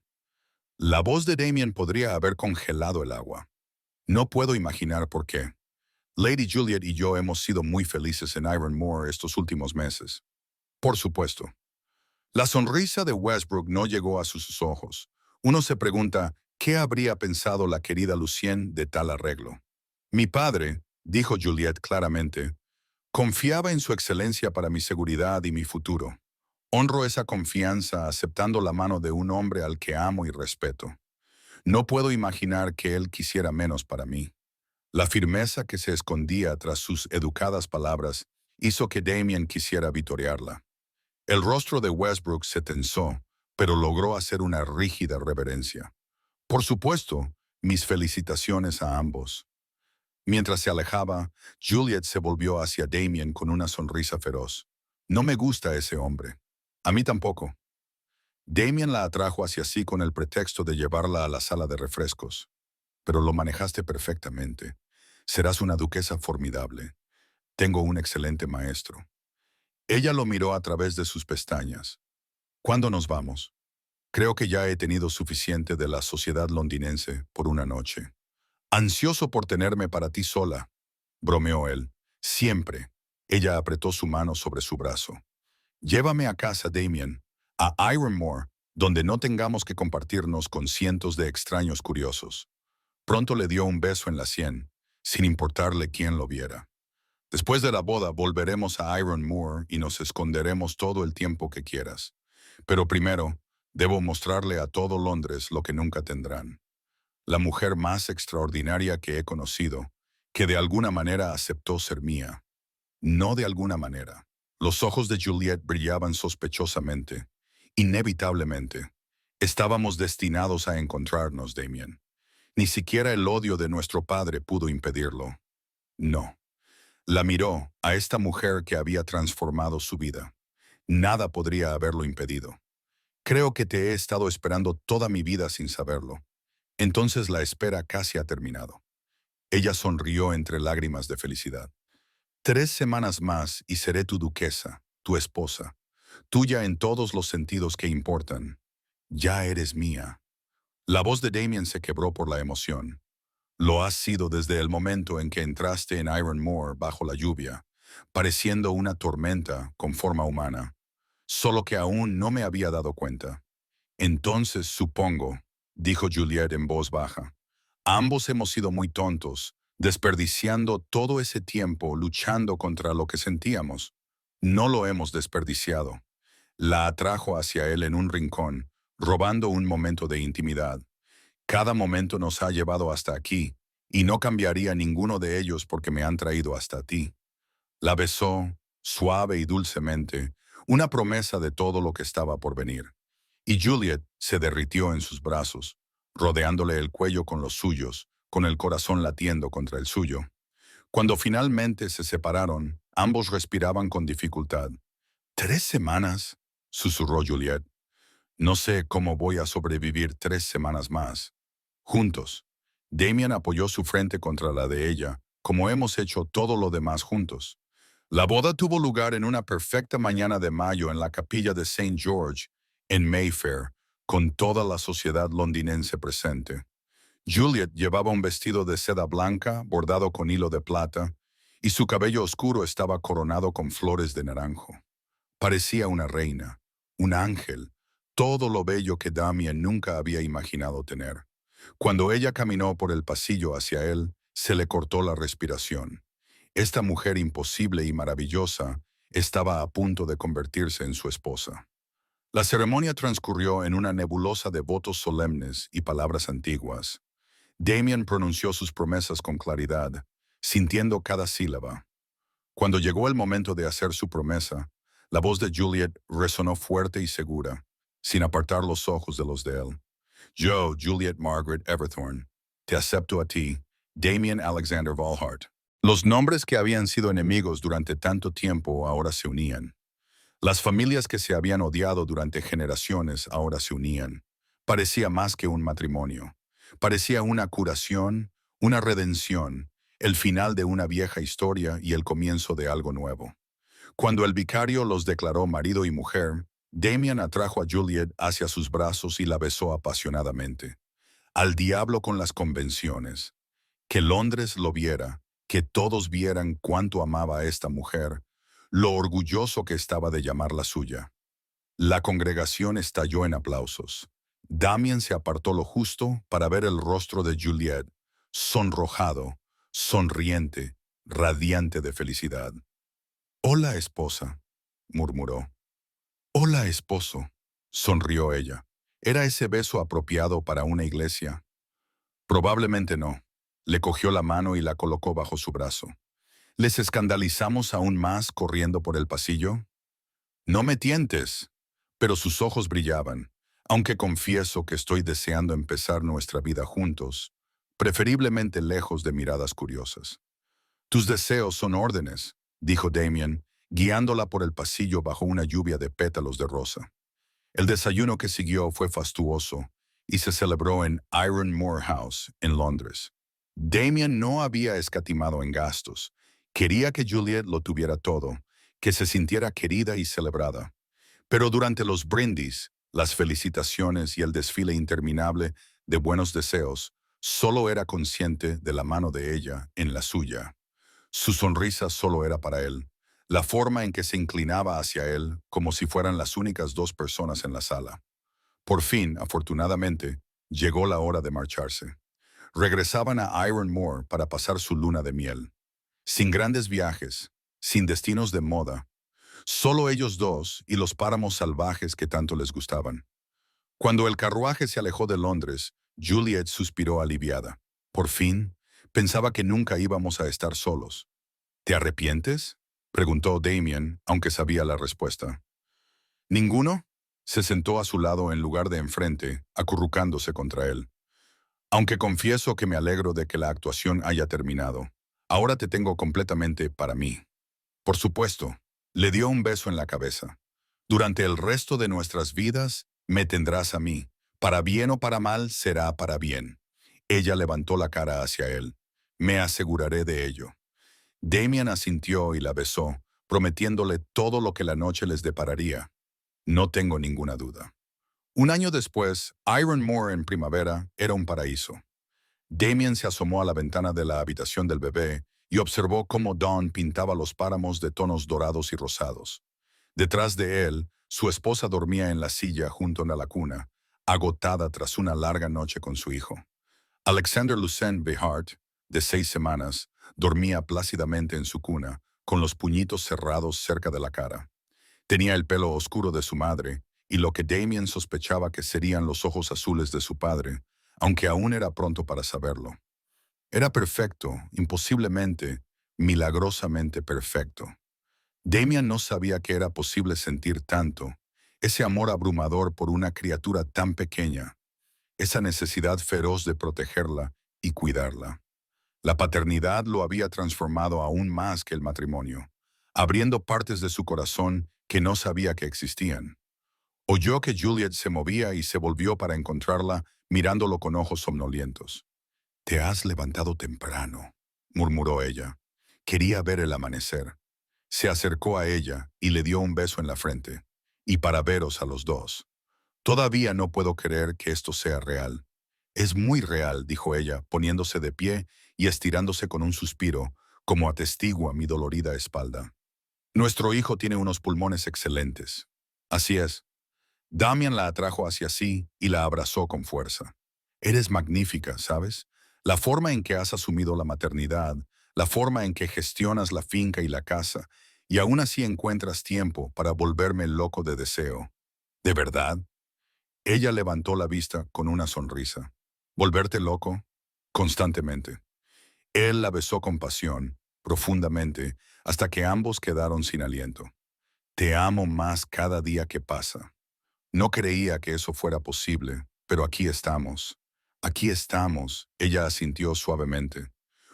La voz de Damien podría haber congelado el agua. No puedo imaginar por qué. Lady Juliet y yo hemos sido muy felices en Ironmore estos últimos meses. Por supuesto. La sonrisa de Westbrook no llegó a sus ojos. Uno se pregunta, ¿qué habría pensado la querida Lucien de tal arreglo? Mi padre, dijo Juliet claramente, confiaba en su excelencia para mi seguridad y mi futuro. Honro esa confianza aceptando la mano de un hombre al que amo y respeto. No puedo imaginar que él quisiera menos para mí. La firmeza que se escondía tras sus educadas palabras hizo que Damien quisiera vitorearla. El rostro de Westbrook se tensó, pero logró hacer una rígida reverencia. Por supuesto, mis felicitaciones a ambos. Mientras se alejaba, Juliet se volvió hacia Damien con una sonrisa feroz. No me gusta ese hombre. A mí tampoco. Damien la atrajo hacia sí con el pretexto de llevarla a la sala de refrescos. Pero lo manejaste perfectamente. Serás una duquesa formidable. Tengo un excelente maestro. Ella lo miró a través de sus pestañas. ¿Cuándo nos vamos? Creo que ya he tenido suficiente de la sociedad londinense por una noche. Ansioso por tenerme para ti sola, bromeó él. Siempre. Ella apretó su mano sobre su brazo. Llévame a casa, Damien, a Ironmore, donde no tengamos que compartirnos con cientos de extraños curiosos. Pronto le dio un beso en la sien, sin importarle quién lo viera. Después de la boda volveremos a Ironmore y nos esconderemos todo el tiempo que quieras. Pero primero, debo mostrarle a todo Londres lo que nunca tendrán. La mujer más extraordinaria que he conocido, que de alguna manera aceptó ser mía. No de alguna manera. Los ojos de Juliet brillaban sospechosamente. Inevitablemente. Estábamos destinados a encontrarnos, Damien. Ni siquiera el odio de nuestro padre pudo impedirlo. No. La miró a esta mujer que había transformado su vida. Nada podría haberlo impedido. Creo que te he estado esperando toda mi vida sin saberlo. Entonces la espera casi ha terminado. Ella sonrió entre lágrimas de felicidad. 3 semanas más y seré tu duquesa, tu esposa, tuya en todos los sentidos que importan. Ya eres mía. La voz de Damien se quebró por la emoción. Lo has sido desde el momento en que entraste en Ironmore bajo la lluvia, pareciendo una tormenta con forma humana, solo que aún no me había dado cuenta. Entonces supongo, dijo Juliet en voz baja, ambos hemos sido muy tontos, desperdiciando todo ese tiempo luchando contra lo que sentíamos. No lo hemos desperdiciado. La atrajo hacia él en un rincón, robando un momento de intimidad. Cada momento nos ha llevado hasta aquí, y no cambiaría ninguno de ellos porque me han traído hasta ti. La besó, suave y dulcemente, una promesa de todo lo que estaba por venir. Y Juliet se derritió en sus brazos, rodeándole el cuello con los suyos, con el corazón latiendo contra el suyo. Cuando finalmente se separaron, ambos respiraban con dificultad. ¿3 semanas?, susurró Juliet. No sé cómo voy a sobrevivir 3 semanas más. Juntos. Damien apoyó su frente contra la de ella, como hemos hecho todo lo demás juntos. La boda tuvo lugar en una perfecta mañana de mayo en la capilla de St. George, en Mayfair, con toda la sociedad londinense presente. Juliet llevaba un vestido de seda blanca bordado con hilo de plata, y su cabello oscuro estaba coronado con flores de naranjo. Parecía una reina, un ángel, todo lo bello que Damien nunca había imaginado tener. Cuando ella caminó por el pasillo hacia él, se le cortó la respiración. Esta mujer imposible y maravillosa estaba a punto de convertirse en su esposa. La ceremonia transcurrió en una nebulosa de votos solemnes y palabras antiguas. Damien pronunció sus promesas con claridad, sintiendo cada sílaba. Cuando llegó el momento de hacer su promesa, la voz de Juliet resonó fuerte y segura, sin apartar los ojos de los de él. Yo, Juliet Margaret Everthorne, te acepto a ti, Damien Alexander Valhart. Los nombres que habían sido enemigos durante tanto tiempo ahora se unían. Las familias que se habían odiado durante generaciones ahora se unían. Parecía más que un matrimonio. Parecía una curación, una redención, el final de una vieja historia y el comienzo de algo nuevo. Cuando el vicario los declaró marido y mujer, Damien atrajo a Juliet hacia sus brazos y la besó apasionadamente. Al diablo con las convenciones. Que Londres lo viera, que todos vieran cuánto amaba a esta mujer, lo orgulloso que estaba de llamarla suya. La congregación estalló en aplausos. Damien se apartó lo justo para ver el rostro de Juliet, sonrojado, sonriente, radiante de felicidad. «Hola, esposa», murmuró. «Hola, esposo», sonrió ella. ¿Era ese beso apropiado para una iglesia? Probablemente no. Le cogió la mano y la colocó bajo su brazo. ¿Les escandalizamos aún más corriendo por el pasillo? No me tientes. Pero sus ojos brillaban. Aunque confieso que estoy deseando empezar nuestra vida juntos, preferiblemente lejos de miradas curiosas. Tus deseos son órdenes, dijo Damien, guiándola por el pasillo bajo una lluvia de pétalos de rosa. El desayuno que siguió fue fastuoso y se celebró en Iron Moor House, en Londres. Damien no había escatimado en gastos. Quería que Juliet lo tuviera todo, que se sintiera querida y celebrada. Pero durante los brindis, las felicitaciones y el desfile interminable de buenos deseos, solo era consciente de la mano de ella en la suya. Su sonrisa solo era para él, la forma en que se inclinaba hacia él como si fueran las únicas dos personas en la sala. Por fin, afortunadamente, llegó la hora de marcharse. Regresaban a Iron Moor para pasar su luna de miel. Sin grandes viajes, sin destinos de moda, solo ellos dos y los páramos salvajes que tanto les gustaban. Cuando el carruaje se alejó de Londres, Juliet suspiró aliviada. Por fin, pensaba que nunca íbamos a estar solos. ¿Te arrepientes?, preguntó Damien, aunque sabía la respuesta. ¿Ninguno? Se sentó a su lado en lugar de enfrente, acurrucándose contra él. Aunque confieso que me alegro de que la actuación haya terminado. Ahora te tengo completamente para mí. Por supuesto, le dio un beso en la cabeza. Durante el resto de nuestras vidas, me tendrás a mí. Para bien o para mal, será para bien. Ella levantó la cara hacia él. Me aseguraré de ello. Damien asintió y la besó, prometiéndole todo lo que la noche les depararía. No tengo ninguna duda. Un año después, Iron Moor en primavera era un paraíso. Damien se asomó a la ventana de la habitación del bebé y observó cómo Dawn pintaba los páramos de tonos dorados y rosados. Detrás de él, su esposa dormía en la silla junto a la cuna, agotada tras una larga noche con su hijo. Alexander Lucien Behart, de 6 semanas, dormía plácidamente en su cuna, con los puñitos cerrados cerca de la cara. Tenía el pelo oscuro de su madre y lo que Damien sospechaba que serían los ojos azules de su padre, aunque aún era pronto para saberlo. Era perfecto, imposiblemente, milagrosamente perfecto. Damien no sabía que era posible sentir tanto, ese amor abrumador por una criatura tan pequeña, esa necesidad feroz de protegerla y cuidarla. La paternidad lo había transformado aún más que el matrimonio, abriendo partes de su corazón que no sabía que existían. Oyó que Juliet se movía y se volvió para encontrarla, mirándolo con ojos somnolientos. «Te has levantado temprano», murmuró ella. Quería ver el amanecer. Se acercó a ella y le dio un beso en la frente. «Y para veros a los dos. Todavía no puedo creer que esto sea real». «Es muy real», dijo ella, poniéndose de pie y estirándose con un suspiro, como atestigua mi dolorida espalda. «Nuestro hijo tiene unos pulmones excelentes». «Así es». Damian la atrajo hacia sí y la abrazó con fuerza. «Eres magnífica, ¿sabes? La forma en que has asumido la maternidad, la forma en que gestionas la finca y la casa, y aún así encuentras tiempo para volverme loco de deseo». «¿De verdad?». Ella levantó la vista con una sonrisa. «¿Volverte loco?». «Constantemente». Él la besó con pasión, profundamente, hasta que ambos quedaron sin aliento. «Te amo más cada día que pasa». No creía que eso fuera posible, pero aquí estamos. Aquí estamos, ella asintió suavemente.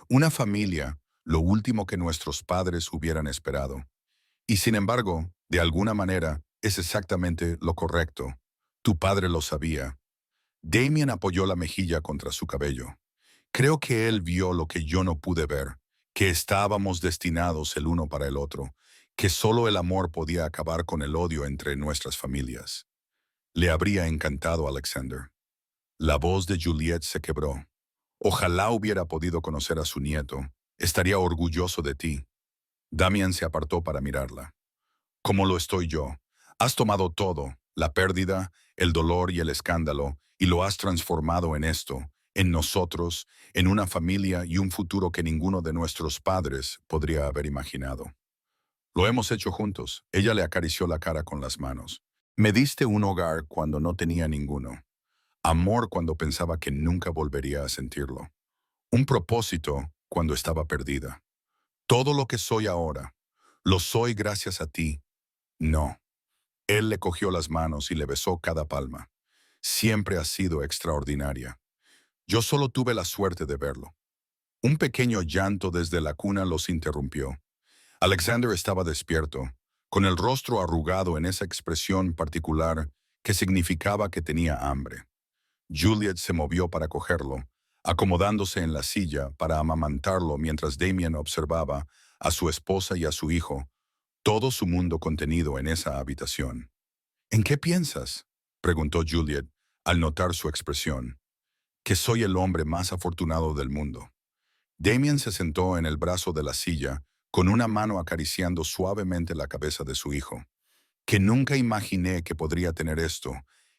Una familia, lo último que nuestros padres hubieran esperado. Y sin embargo, de alguna manera, es exactamente lo correcto. Tu padre lo sabía. Damien apoyó la mejilla contra su cabello. Creo que él vio lo que yo no pude ver, que estábamos destinados el uno para el otro, que solo el amor podía acabar con el odio entre nuestras familias. Le habría encantado a Alexander. La voz de Juliet se quebró. «Ojalá hubiera podido conocer a su nieto. Estaría orgulloso de ti». Damian se apartó para mirarla. «Como lo estoy yo. Has tomado todo, la pérdida, el dolor y el escándalo, y lo has transformado en esto, en nosotros, en una familia y un futuro que ninguno de nuestros padres podría haber imaginado. Lo hemos hecho juntos». Ella le acarició la cara con las manos. «Me diste un hogar cuando no tenía ninguno. Amor cuando pensaba que nunca volvería a sentirlo. Un propósito cuando estaba perdida. Todo lo que soy ahora, lo soy gracias a ti». «No». Él le cogió las manos y le besó cada palma. «Siempre has sido extraordinaria. Yo solo tuve la suerte de verlo». Un pequeño llanto desde la cuna los interrumpió. Alexander estaba despierto, con el rostro arrugado en esa expresión particular que significaba que tenía hambre. Juliet se movió para cogerlo, acomodándose en la silla para amamantarlo mientras Damien observaba a su esposa y a su hijo, todo su mundo contenido en esa habitación. «¿En qué piensas?», preguntó Juliet al notar su expresión. «Que soy el hombre más afortunado del mundo». Damien se sentó en el brazo de la silla, con una mano acariciando suavemente la cabeza de su hijo. «Que nunca imaginé que podría tener esto,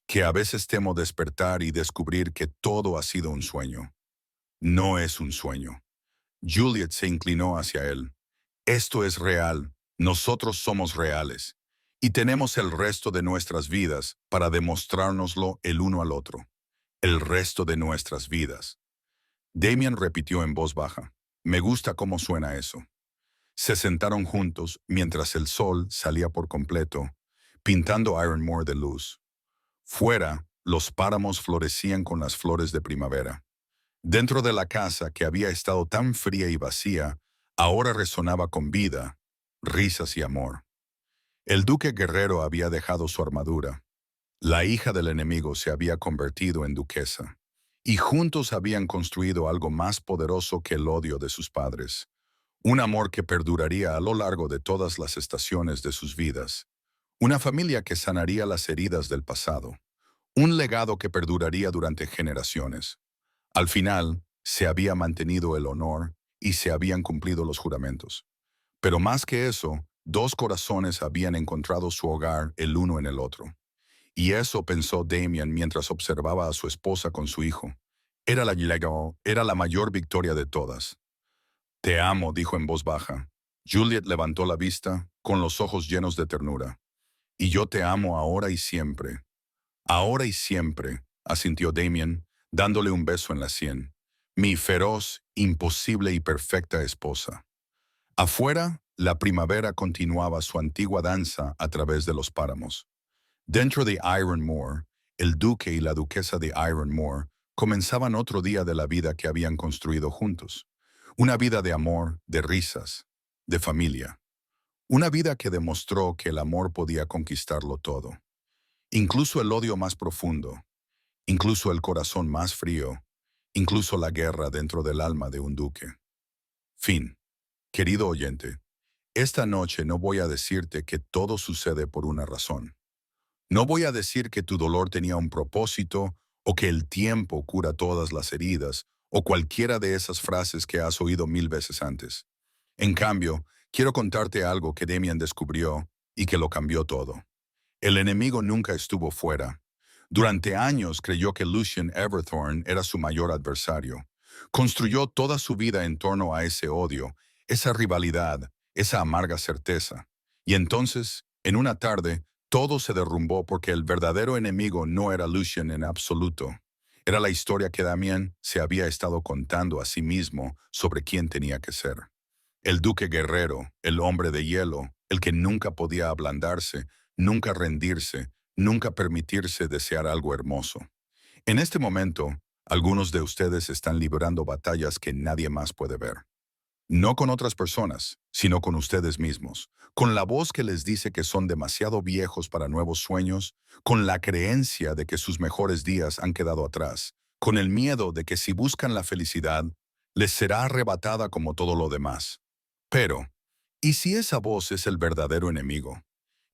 que a veces temo despertar y descubrir que todo ha sido un sueño». «No es un sueño». Juliet se inclinó hacia él. «Esto es real, nosotros somos reales, y tenemos el resto de nuestras vidas para demostrárnoslo el uno al otro. El resto de nuestras vidas». Damien repitió en voz baja. «Me gusta cómo suena eso». Se sentaron juntos mientras el sol salía por completo, pintando Ironmore de luz. Fuera, los páramos florecían con las flores de primavera. Dentro de la casa, que había estado tan fría y vacía, ahora resonaba con vida, risas y amor. El duque guerrero había dejado su armadura. La hija del enemigo se había convertido en duquesa. Y juntos habían construido algo más poderoso que el odio de sus padres. Un amor que perduraría a lo largo de todas las estaciones de sus vidas. Una familia que sanaría las heridas del pasado. Un legado que perduraría durante generaciones. Al final, se había mantenido el honor y se habían cumplido los juramentos. Pero más que eso, dos corazones habían encontrado su hogar el uno en el otro. Y eso pensó Damien mientras observaba a su esposa con su hijo. Era la mayor victoria de todas. «Te amo», dijo en voz baja. Juliet levantó la vista, con los ojos llenos de ternura. «Y yo te amo ahora y siempre». «Ahora y siempre», asintió Damien, dándole un beso en la sien. «Mi feroz, imposible y perfecta esposa». Afuera, la primavera continuaba su antigua danza a través de los páramos. Dentro de Ironmore, el duque y la duquesa de Ironmore comenzaban otro día de la vida que habían construido juntos. Una vida de amor, de risas, de familia. Una vida que demostró que el amor podía conquistarlo todo. Incluso el odio más profundo, incluso el corazón más frío, incluso la guerra dentro del alma de un duque. Fin. Querido oyente, esta noche no voy a decirte que todo sucede por una razón. No voy a decir que tu dolor tenía un propósito o que el tiempo cura todas las heridas o cualquiera de esas frases que has oído 1000 veces antes. En cambio, quiero contarte algo que Damian descubrió y que lo cambió todo. El enemigo nunca estuvo fuera. Durante años creyó que Lucien Everthorne era su mayor adversario. Construyó toda su vida en torno a ese odio, esa rivalidad, esa amarga certeza. Y entonces, en una tarde, todo se derrumbó porque el verdadero enemigo no era Lucien en absoluto. Era la historia que Damien se había estado contando a sí mismo sobre quién tenía que ser. El duque guerrero, el hombre de hielo, el que nunca podía ablandarse, nunca rendirse, nunca permitirse desear algo hermoso. En este momento, algunos de ustedes están librando batallas que nadie más puede ver. No con otras personas, sino con ustedes mismos, con la voz que les dice que son demasiado viejos para nuevos sueños, con la creencia de que sus mejores días han quedado atrás, con el miedo de que si buscan la felicidad, les será arrebatada como todo lo demás. Pero, ¿y si esa voz es el verdadero enemigo?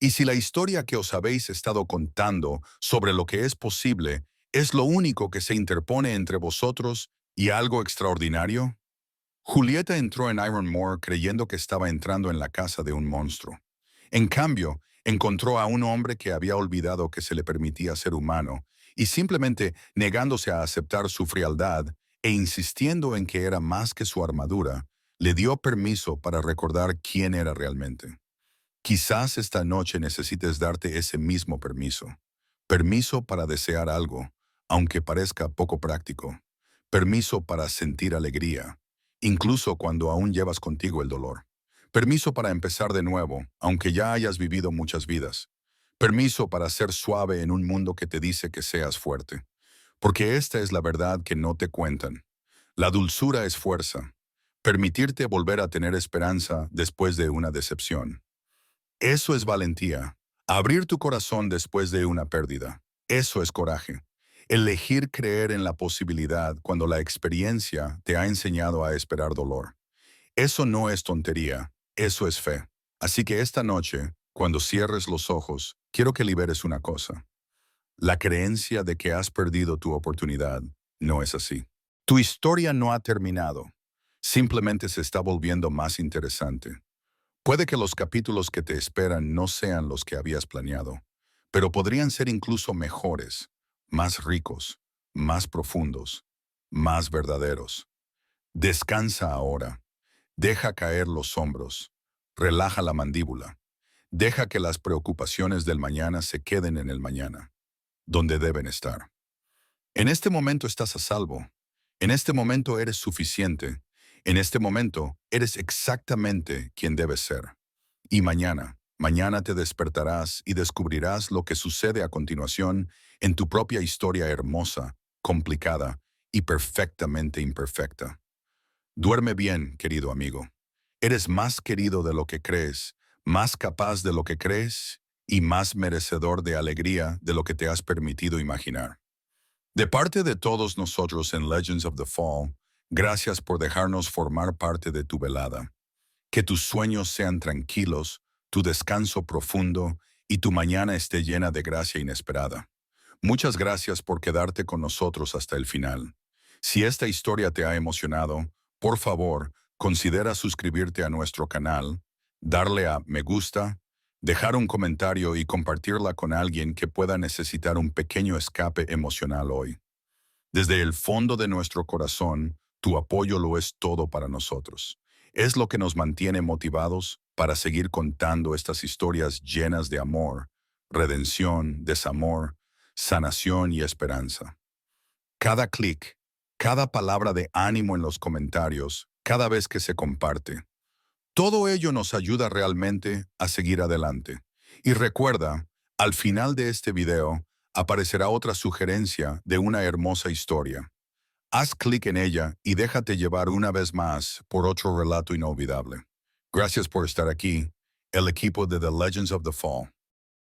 ¿Y si la historia que os habéis estado contando sobre lo que es posible es lo único que se interpone entre vosotros y algo extraordinario? Julieta entró en Ironmore creyendo que estaba entrando en la casa de un monstruo. En cambio, encontró a un hombre que había olvidado que se le permitía ser humano y simplemente negándose a aceptar su frialdad e insistiendo en que era más que su armadura, le dio permiso para recordar quién era realmente. Quizás esta noche necesites darte ese mismo permiso. Permiso para desear algo, aunque parezca poco práctico. Permiso para sentir alegría, incluso cuando aún llevas contigo el dolor. Permiso para empezar de nuevo, aunque ya hayas vivido muchas vidas. Permiso para ser suave en un mundo que te dice que seas fuerte. Porque esta es la verdad que no te cuentan. La dulzura es fuerza. Permitirte volver a tener esperanza después de una decepción. Eso es valentía. Abrir tu corazón después de una pérdida. Eso es coraje. Elegir creer en la posibilidad cuando la experiencia te ha enseñado a esperar dolor. Eso no es tontería, eso es fe. Así que esta noche, cuando cierres los ojos, quiero que liberes una cosa. La creencia de que has perdido tu oportunidad no es así. Tu historia no ha terminado. Simplemente se está volviendo más interesante. Puede que los capítulos que te esperan no sean los que habías planeado, pero podrían ser incluso mejores, más ricos, más profundos, más verdaderos. Descansa ahora. Deja caer los hombros. Relaja la mandíbula. Deja que las preocupaciones del mañana se queden en el mañana, donde deben estar. En este momento estás a salvo. En este momento eres suficiente. En este momento eres exactamente quien debes ser. Y mañana te despertarás y descubrirás lo que sucede a continuación en tu propia historia hermosa, complicada y perfectamente imperfecta. Duerme bien, querido amigo. Eres más querido de lo que crees, más capaz de lo que crees y más merecedor de alegría de lo que te has permitido imaginar. De parte de todos nosotros en Legends of the Fall, gracias por dejarnos formar parte de tu velada. Que tus sueños sean tranquilos, tu descanso profundo y tu mañana esté llena de gracia inesperada. Muchas gracias por quedarte con nosotros hasta el final. Si esta historia te ha emocionado, por favor, considera suscribirte a nuestro canal, darle a me gusta, dejar un comentario y compartirla con alguien que pueda necesitar un pequeño escape emocional hoy. Desde el fondo de nuestro corazón, tu apoyo lo es todo para nosotros. Es lo que nos mantiene motivados para seguir contando estas historias llenas de amor, redención, desamor, sanación y esperanza. Cada clic, cada palabra de ánimo en los comentarios, cada vez que se comparte, todo ello nos ayuda realmente a seguir adelante. Y recuerda, Al final de este video, aparecerá otra sugerencia de una hermosa historia. Haz clic en ella y déjate llevar una vez más por otro relato inolvidable. Gracias por estar aquí, el equipo de The Legends of the Fall.